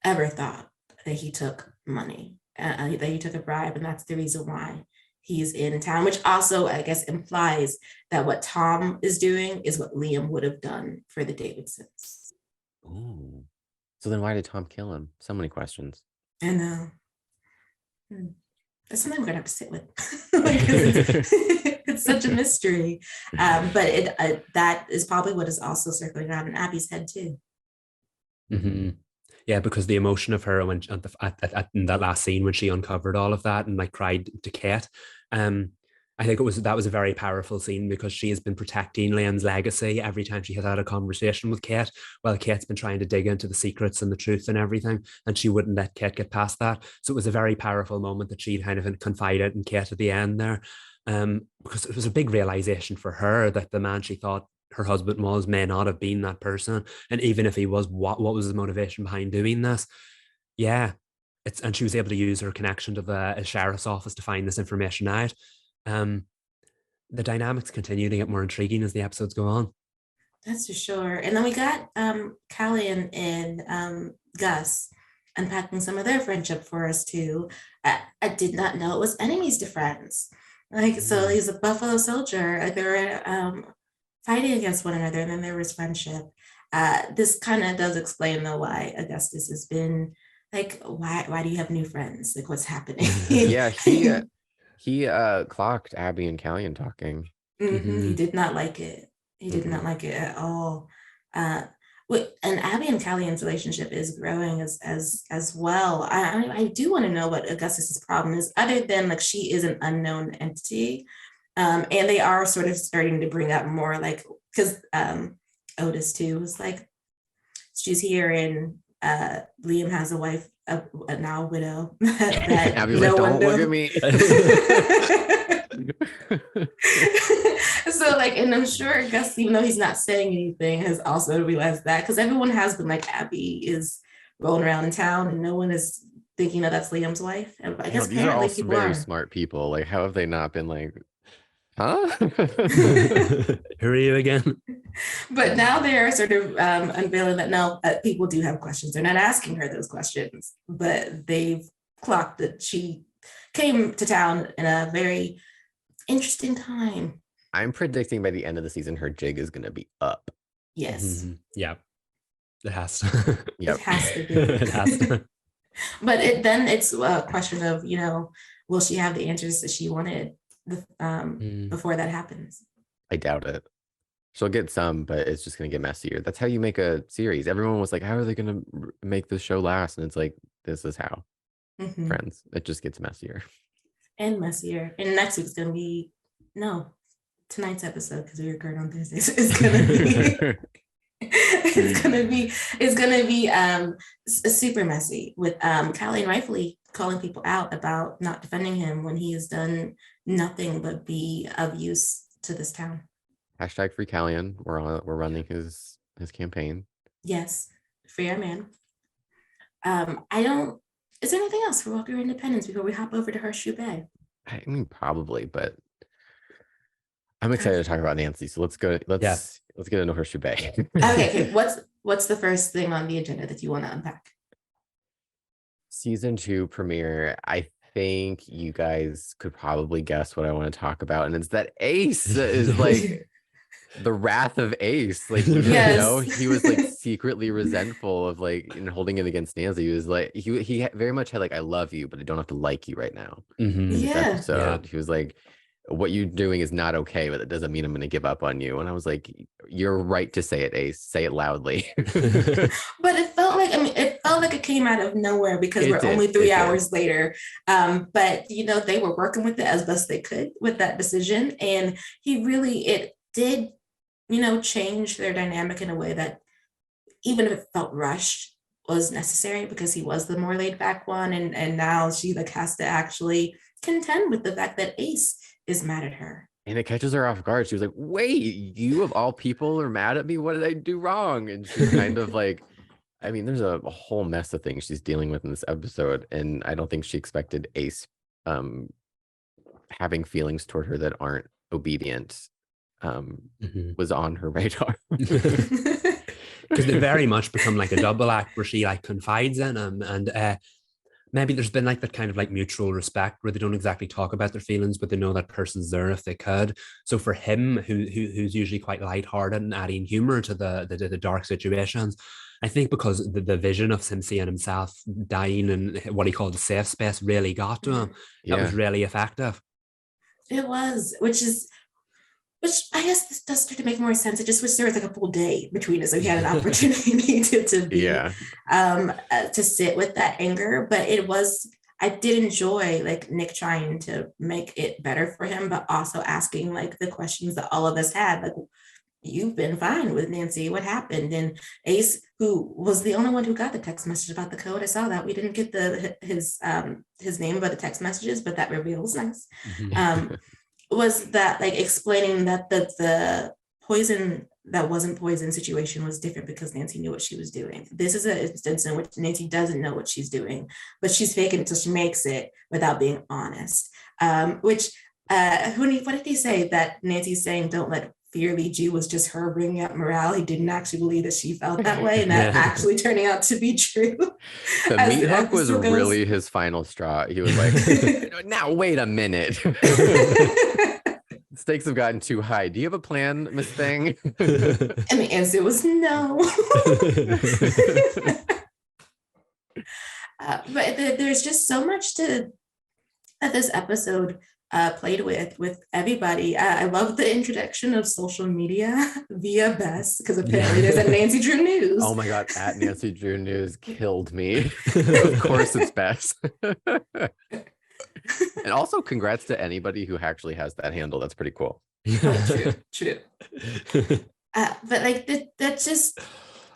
ever thought that he took money, that he took a bribe. And that's the reason why he's in town, which also, I guess, implies that what Tom is doing is what Liam would have done for the Davidsons. Oh. So then why did Tom kill him? So many questions. I know. That's something we're gonna have to sit with. It's such a mystery. But that is probably what is also circling around in Abby's head too. Yeah, because the emotion of her when in that last scene when she uncovered all of that and like cried to Kate, I think that was a very powerful scene because she has been protecting Liam's legacy every time she has had a conversation with Kate. Well, Kate's been trying to dig into the secrets and the truth and everything, and she wouldn't let Kate get past that. So it was a very powerful moment that she kind of confided in Kate at the end there, because it was a big realization for her that the man she thought her husband was may not have been that person, and even if he was, what was the motivation behind doing this? Yeah, and she was able to use her connection to the sheriff's office to find this information out. The dynamics continue to get more intriguing as the episodes go on. That's for sure. And then we got Calian and Gus unpacking some of their friendship for us too. I did not know it was enemies to friends. Like, so he's a Buffalo Soldier. Like they were fighting against one another, and then there was friendship. This kind of does explain though why Augustus has been like, why do you have new friends? Like, what's happening? Yeah, he clocked Abby and Calian talking. He did not like it. He did not like it at all. And Abby and Calian's relationship is growing as well. I do want to know what Augustus's problem is, other than like she is an unknown entity. And they are sort of starting to bring up more like, because Otis too was like, she's here and Liam has a wife, now a widow. That Abby's like, don't look at me. So like, and I'm sure Gus, even though he's not saying anything, has also realized that, because everyone has been like, Abby is rolling around in town and no one is thinking that that's Liam's wife. And I guess these are all very smart people. Like, how have they not been like, huh? Who are you again? But now they're sort of unveiling that no, people do have questions. They're not asking her those questions, but they've clocked that she came to town in a very interesting time. I'm predicting by the end of the season, her jig is going to be up. Yes. Yeah. It has to. Yep. It has to be. It has to. But then it's a question of, will she have the answers that she wanted before that happens? I doubt it. She'll get some, but it's just going to get messier. That's how you make a series. Everyone was like, how are they going to make this show last? And it's like, this is how. Friends, it just gets messier. And messier. And next week's going to be, tonight's episode, because we record on Thursdays, is going to be... it's gonna be super messy with Calian rightfully calling people out about not defending him when he has done nothing but be of use to this town. Hashtag free Calian. We're running his campaign. Yes, free our man. Is there anything else for Walker Independence before we hop over to Horsehshoe Bay? I mean, probably, but I'm excited to talk about Nancy. So let's go. Let's get into Horsehshoe Bay. Okay. What's the first thing on the agenda that you want to unpack? Season 2 premiere. I think you guys could probably guess what I want to talk about, and it's that Ace is like the wrath of Ace. Like, you Yes. know, he was like secretly resentful of like holding it against Nancy. He was like, he very much had like, I love you, but I don't have to like you right now. In this Yeah. episode, he was like, what you're doing is not okay, but it doesn't mean I'm going to give up on you. And I was like, you're right to say it, Ace. Say it loudly. But it felt like, it felt like it came out of nowhere because we're only 3 hours later. But, you know, they were working with it as best they could with that decision. And it did, you know, change their dynamic in a way that, even if it felt rushed, was necessary because he was the more laid back one. And now she like has to actually contend with the fact that Ace is mad at her. And it catches her off guard. She was like, wait, you of all people are mad at me? What did I do wrong? And she's kind of like, I mean, there's a whole mess of things she's dealing with in this episode. And I don't think she expected Ace having feelings toward her that aren't obedient was on her radar. Because they very much become like a double act where she like confides in him, and maybe there's been like that kind of like mutual respect where they don't exactly talk about their feelings, but they know that person's there if they could. So for him, who's usually quite lighthearted and adding humor to the dark situations, I think because the vision of him seeing himself dying in what he called a safe space really got to him. That was really effective. It was, which I guess this does start to make more sense. I just wish there was like a full day between us so he had an opportunity to be to sit with that anger. But I did enjoy like Nick trying to make it better for him, but also asking like the questions that all of us had, like, you've been fine with Nancy, what happened? And Ace, who was the only one who got the text message about the code, I saw that we didn't get his name about the text messages, but that reveals nice. Was that like explaining that the poison that wasn't poison situation was different because Nancy knew what she was doing. This is an instance in which Nancy doesn't know what she's doing, but she's faking it until she makes it without being honest. What did he say that Nancy's saying, don't let fear lead you, was just her bringing up morale? He didn't actually believe that she felt that way, and that actually turning out to be true. The meat hook was really his final straw. He was like, now wait a minute. Stakes have gotten too high. Do you have a plan, Miss Thing? And the answer was no. But there's just so much that this episode played with everybody. I love the introduction of social media via Bess, because apparently there's a Nancy Drew News. Oh my God, at Nancy Drew News killed me. Of course it's Bess. And also congrats to anybody who actually has that handle. That's pretty cool. True. But like that just,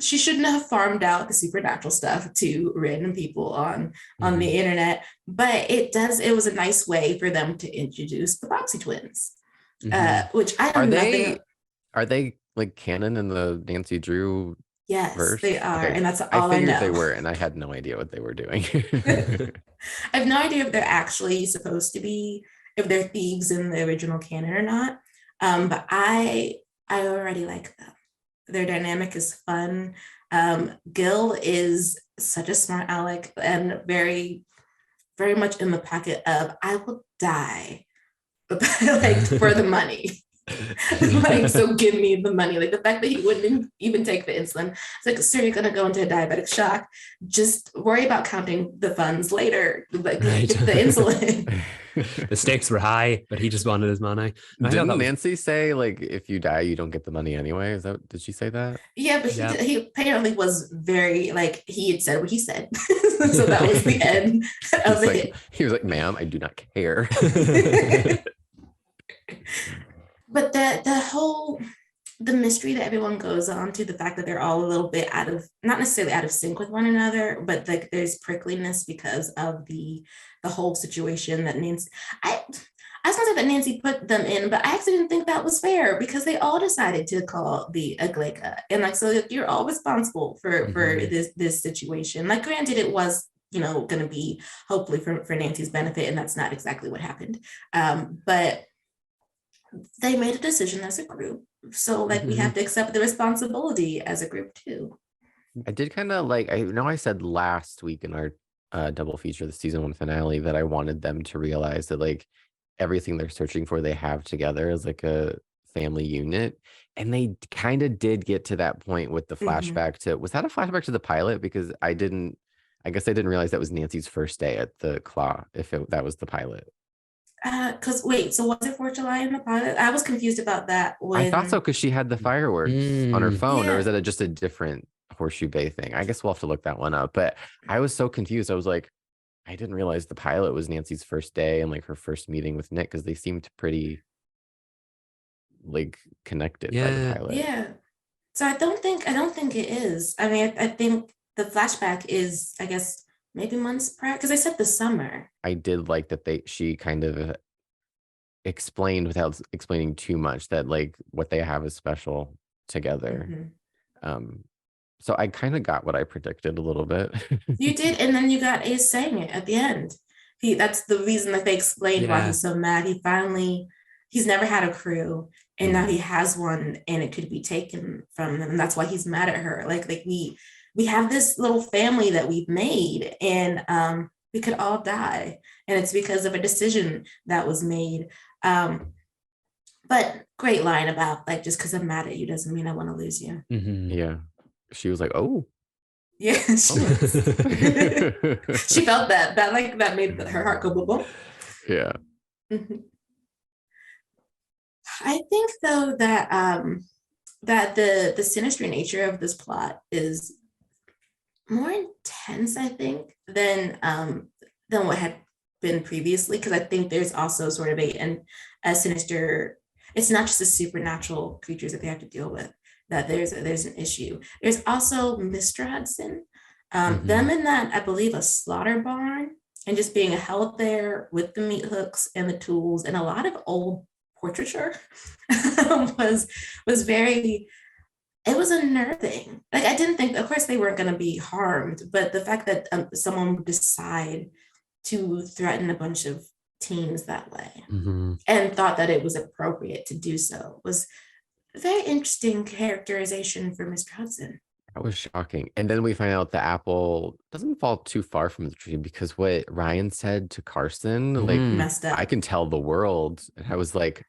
she shouldn't have farmed out the supernatural stuff to random people on the internet, but it was a nice way for them to introduce the Boxy twins, which I don't know. Are they like canon in the Nancy Drew? Yes, verse? They are, okay. And that's all I know. They were, and I had no idea what they were doing. I have no idea if they're actually supposed to be, if they're thieves in the original canon or not. But I already like them. Their dynamic is fun. Gil is such a smart aleck and very, very much in the pocket of, I will die, like, for the money. Like, so give me the money. Like the fact that he wouldn't even take the insulin. It's like, sir, you're gonna go into a diabetic shock. Just worry about counting the funds later. Like the insulin. The stakes were high, but he just wanted his money. Didn't Nancy say like, if you die, you don't get the money anyway? Did she say that? Yeah, but he apparently was very, like, he had said what he said. So that was the end of it. Like, he was like, ma'am, I do not care. But the mystery that everyone goes on to, the fact that they're all a little bit not necessarily out of sync with one another, but like there's prickliness because of the whole situation that Nancy, I was gonna say that Nancy put them in, but I actually didn't think that was fair because they all decided to call the Agleka. And like, so you're all responsible for this situation. Like, granted, it was, going to be hopefully for Nancy's benefit, and that's not exactly what happened. But they made a decision as a group. So like we have to accept the responsibility as a group too. I did kind of like, I know I said last week in our double feature, the season 1 finale, that I wanted them to realize that like everything they're searching for, they have together as like a family unit. And they kind of did get to that point with the flashback to, was that a flashback to the pilot? Because I guess I didn't realize that was Nancy's first day at the Claw, that was the pilot. Because wait, so was it 4th of July in the pilot? I was confused about that. I thought so, because she had the fireworks on her phone, or is that just a different Horseshoe Bay thing? I guess we'll have to look that one up. But I was so confused. I was like, I didn't realize the pilot was Nancy's first day and like her first meeting with Nick, because they seemed pretty like connected by the pilot. Yeah. So I don't think it is. I mean, I think the flashback is, I guess, maybe months prior, because I said the summer. I did like that she kind of explained without explaining too much that like what they have is special together. So I kind of got what I predicted a little bit. You did, and then you got Ace saying it at the end. That's the reason that they explained why he's so mad. He's never had a crew, and now he has one, and it could be taken from him. And that's why he's mad at her. Like we have this little family that we've made, and we could all die, and it's because of a decision that was made. But great line about like, just because I'm mad at you doesn't mean I want to lose you. Yeah, she was like, oh. Yeah, she felt that like that made her heart go boom boom. Yeah. I think though that that the sinister nature of this plot is more intense, I think, than what had been previously, because I think there's also sort of a sinister. It's not just the supernatural creatures that they have to deal with. That there's an issue. There's also Mr. Hudson, them in that, I believe, a slaughter barn, and just being held there with the meat hooks and the tools and a lot of old portraiture was very. It was unnerving. Like, I didn't think, of course, they weren't going to be harmed, but the fact that someone would decide to threaten a bunch of teens that way and thought that it was appropriate to do so was very interesting characterization for Mr. Hudson. That was shocking. And then we find out the apple doesn't fall too far from the tree, because what Ryan said to Carson, like, messed up. I can tell the world. And I was like,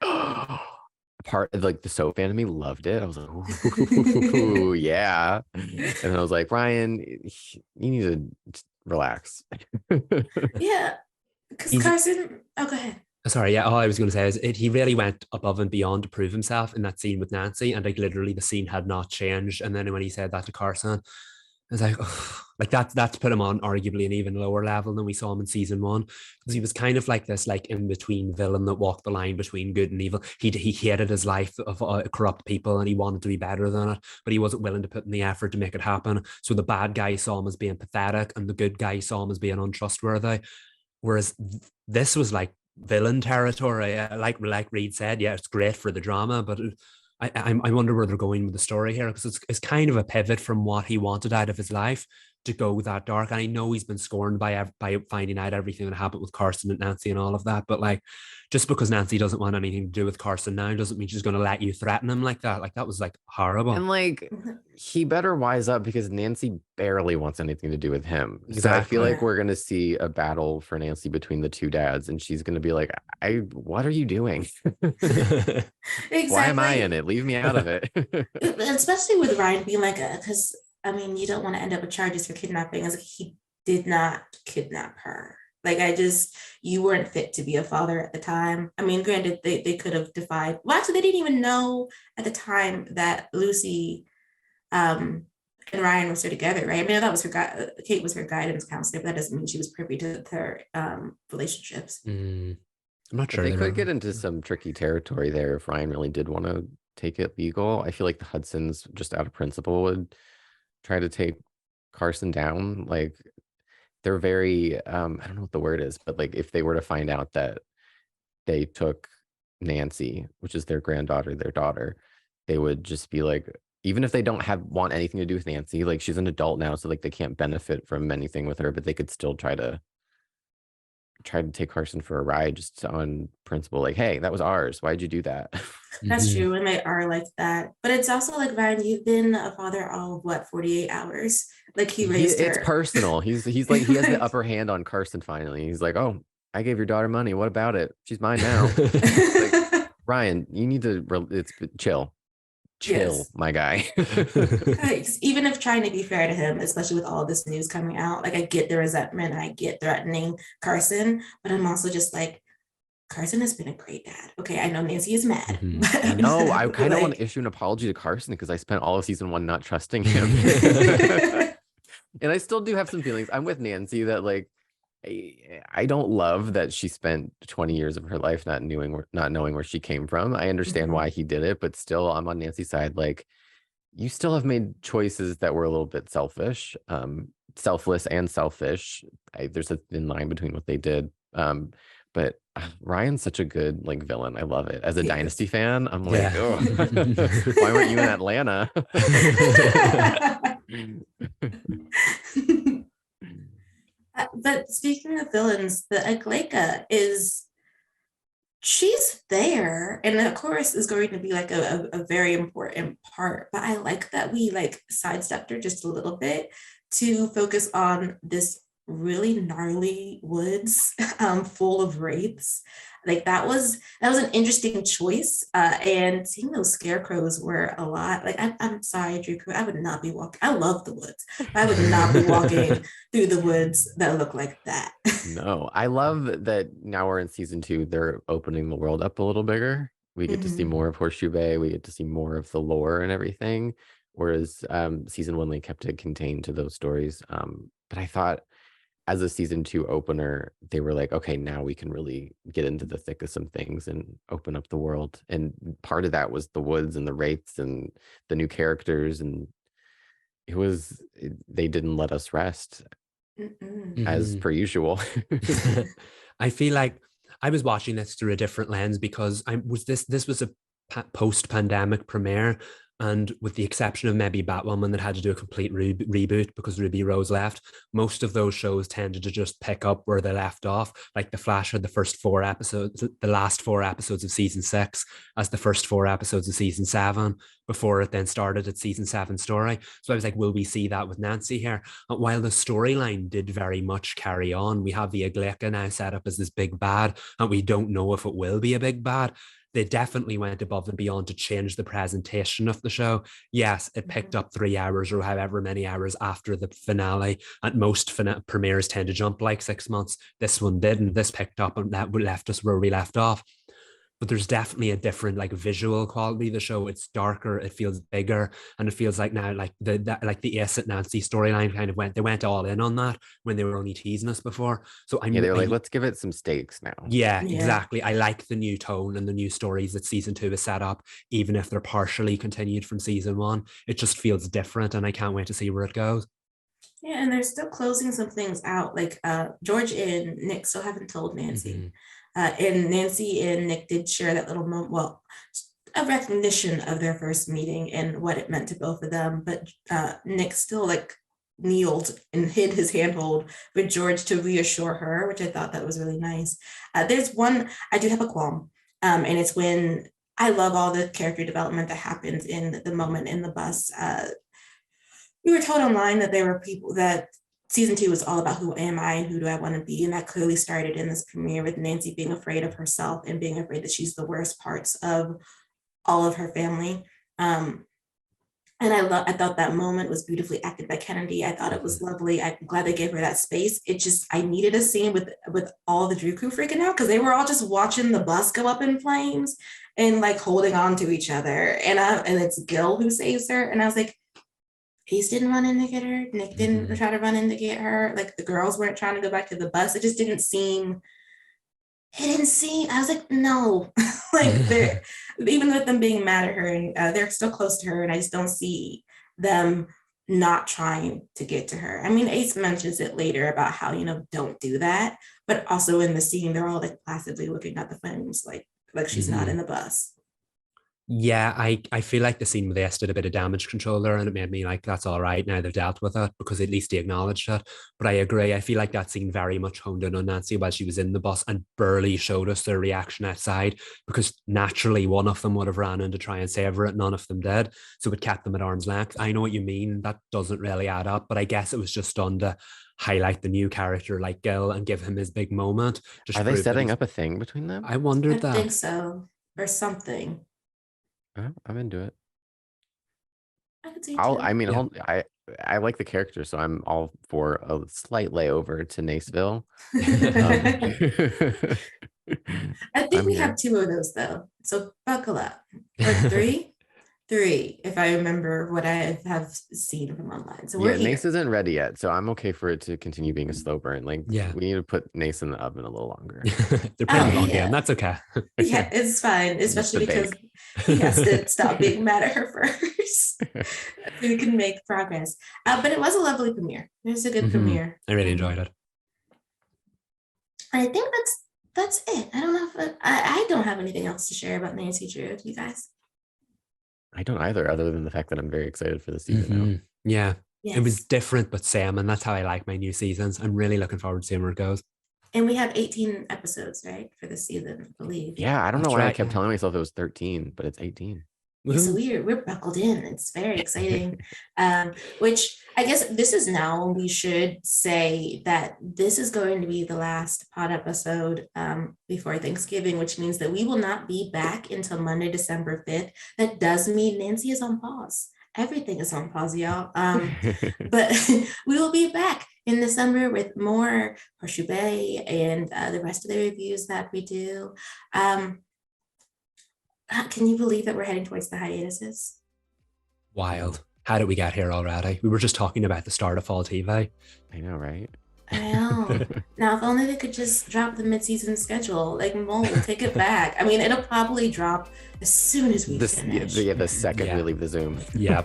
part of like the soap fan of me loved it. I was like, ooh, yeah. And I was like, Ryan, you need to relax. Yeah. Because Carson, go ahead. Sorry, yeah. All I was going to say is he really went above and beyond to prove himself in that scene with Nancy, and like literally the scene had not changed. And then when he said that to Carson, I was like, oh, like that's put him on arguably an even lower level than we saw him in season 1, because he was kind of like this like in between villain that walked the line between good and evil. He hated his life of corrupt people, and he wanted to be better than it, but he wasn't willing to put in the effort to make it happen. So the bad guy saw him as being pathetic, and the good guy saw him as being untrustworthy. Whereas this was like villain territory. Like Reed said, yeah, it's great for the drama, but I wonder where they're going with the story here, because it's kind of a pivot from what he wanted out of his life to go that dark. And I know he's been scorned by finding out everything that happened with Carson and Nancy and all of that, but like, just because Nancy doesn't want anything to do with Carson now doesn't mean she's going to let you threaten him like that. Like, that was like horrible. And like, he better wise up, because Nancy barely wants anything to do with him. Exactly. So I feel like we're going to see a battle for Nancy between the two dads, and she's going to be like, what are you doing? Exactly. Why am I in it? Leave me out of it. Especially with Ryan being like, because I mean, you don't want to end up with charges for kidnapping. As like, he did not kidnap her. Like, you weren't fit to be a father at the time. I mean, granted, they could have defied. Well, actually, they didn't even know at the time that Lucy and Ryan were still together, right? I mean, that was Kate was her guidance counselor, but that doesn't mean she was privy to their relationships. I'm not sure. They could get into some tricky territory there if Ryan really did want to take it legal. I feel like the Hudsons, just out of principle, would try to take Carson down. Like, they're very I don't know what the word is, but like, if they were to find out that they took Nancy, which is their granddaughter, their daughter, they would just be like, even if they don't want anything to do with Nancy, like, she's an adult now, so like they can't benefit from anything with her, but they could still try to take Carson for a ride, just on principle, like, hey, that was ours, why'd you do that? That's true, and they are like that. But it's also like, Ryan, you've been a father all of 48 hours. Like, he raised her. It's personal. He's like, he has the upper hand on Carson finally. He's like, oh, I gave your daughter money, what about it? She's mine now. Like, Ryan, you need to it's chill. Yes. My guy. Even if trying to be fair to him, especially with all this news coming out, like I get the resentment, I get threatening Carson, but I'm also just like, Carson has been a great dad. Okay, I know Nancy is mad. I know. I kind of want to issue an apology to Carson because I spent all of season 1 not trusting him. And I still do have some feelings. I'm with Nancy that like I don't love that she spent 20 years of her life not knowing where she came from. I understand why he did it, but still I'm on Nancy's side. Like, you still have made choices that were a little bit selfish, selfless and selfish. There's a thin line between what they did. But Ryan's such a good like villain. I love it. As a Dynasty fan, I'm like, oh, why weren't you in Atlanta? But speaking of villains, the Agleka she's there, and of course is going to be like a very important part, but I like that we like sidestepped her just a little bit to focus on this really gnarly woods full of wraiths. Like that was an interesting choice, and seeing those scarecrows were a lot. Like I'm sorry, Drew, I would not be walking. I love the woods. I would not be walking through the woods that look like that. No, I love that now we're in season 2. They're opening the world up a little bigger. We get to see more of Horseshoe Bay. We get to see more of the lore and everything. Whereas season 1 they kept it contained to those stories. But I thought, as a season 2 opener, they were like, okay, now we can really get into the thick of some things and open up the world. And part of that was the woods and the wraiths and the new characters. And they didn't let us rest as per usual. I feel like I was watching this through a different lens because this was a post-pandemic premiere. And with the exception of maybe Batwoman that had to do a complete reboot because Ruby Rose left, most of those shows tended to just pick up where they left off. Like The Flash had the last 4 episodes of season 6 as the first 4 episodes of season 7 before it then started at season 7 story. So I was like, will we see that with Nancy here? And while the storyline did very much carry on, we have the Agleka now set up as this big bad, and we don't know if it will be a big bad. They definitely went above and beyond to change the presentation of the show. Yes, it picked up 3 hours or however many hours after the finale. And most premieres tend to jump like 6 months. This one didn't. This picked up and that left us where we left off. But there's definitely a different like visual quality of the show. It's darker, it feels bigger, and it feels like now like the Ace at Nancy storyline kind of went all in on that when they were only teasing us before. So they were like, let's give it some stakes now. Yeah, exactly. I like the new tone and the new stories that season 2 is set up, even if they're partially continued from season 1. It just feels different, and I can't wait to see where it goes. Yeah, and they're still closing some things out. Like George and Nick still haven't told Nancy. And Nancy and Nick did share that little moment, well, a recognition of their first meeting and what it meant to both of them. But Nick still like kneeled and hid his handhold with George to reassure her, which I thought that was really nice. There's one, I do have a qualm, and it's when I love all the character development that happens in the moment in the bus. We were told online that there were people that season 2 was all about who am I and who do I want to be. And that clearly started in this premiere with Nancy being afraid of herself and being afraid that she's the worst parts of all of her family. And I thought that moment was beautifully acted by Kennedy. I thought it was lovely. I'm glad they gave her that space. It just, I needed a scene with all the Drew crew freaking out because they were all just watching the bus go up in flames and like holding on to each other. And it's Gil who saves her. And I was like, Ace didn't run in to get her. Nick didn't try to run in to get her. Like the girls weren't trying to go back to the bus. It just didn't seem, I was like, no, like they're, even with them being mad at her and they're still close to her. And I just don't see them not trying to get to her. I mean, Ace mentions it later about how, don't do that. But also in the scene, they're all like placidly looking at the flames, like she's not in the bus. Yeah, I feel like the scene where they did a bit of damage control there, and it made me like, that's all right, now they've dealt with it, because at least he acknowledged it. But I agree, I feel like that scene very much honed in on Nancy while she was in the bus and barely showed us their reaction outside, because naturally one of them would have ran in to try and save her, none of them did. So it kept them at arm's length. I know what you mean, that doesn't really add up, but I guess it was just done to highlight the new character like Gil and give him his big moment. Are they setting up a thing between them? I wondered that. I think so. or something. I'm into it. I could see it I too. mean, Yeah. I like the character, so I'm all for a slight layover to Naceville. I think we have 2 of those though, so buckle up. Or 3, if I remember what I have seen from online. So we're here. Nace isn't ready yet, so I'm okay for it to continue being a slow burn. Like, Yeah, we need to put Nace in the oven a little longer. they're playing long game. That's okay. Yeah, it's fine, especially because he has to stop being mad at her first. So we can make progress. But it was a lovely premiere. It was a good premiere. I really enjoyed it. I think that's it. I don't know if I don't have anything else to share about Nancy Drew. Do you guys? I don't either, other than the fact that I'm very excited for the season now. Yeah. Yes. It was different but same, and that's how I like my new seasons. I'm really looking forward to seeing where it goes. And we have 18 episodes, right, for this season, I believe. Yeah, I don't know why right, I kept telling myself it was 13, but it's 18. Yeah, so we're buckled in. It's very exciting. Which I guess this is now when we should say that this is going to be the last pod episode before Thanksgiving, which means that we will not be back until Monday, December 5th. That does mean Nancy is on pause. Everything is on pause, y'all. But we will be back in December with more Horsehshoe Bay and the rest of the reviews that we do. Can you believe that we're heading towards the hiatuses? Wild. How did we get here already? We were just talking about the start of fall TV. I know, right? I know. Now, if only they could just drop the mid-season schedule. Like, take it back. I mean, it'll probably drop as soon as we finish. The second we leave the Zoom. Yeah.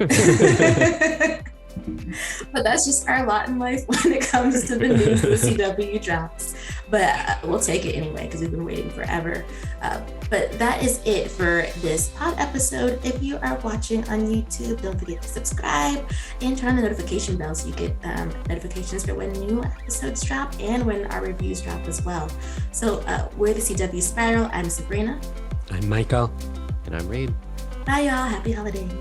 But that's just our lot in life when it comes to the news the CW drops. But we'll take it anyway because we've been waiting forever. But that is it for this pod episode. If you are watching on YouTube, don't forget to subscribe and turn on the notification bell so you get notifications for when new episodes drop and when our reviews drop as well. So we're the CW Spiral. I'm Sabrina. I'm Michael. And I'm Reed. Bye, y'all. Happy holidays.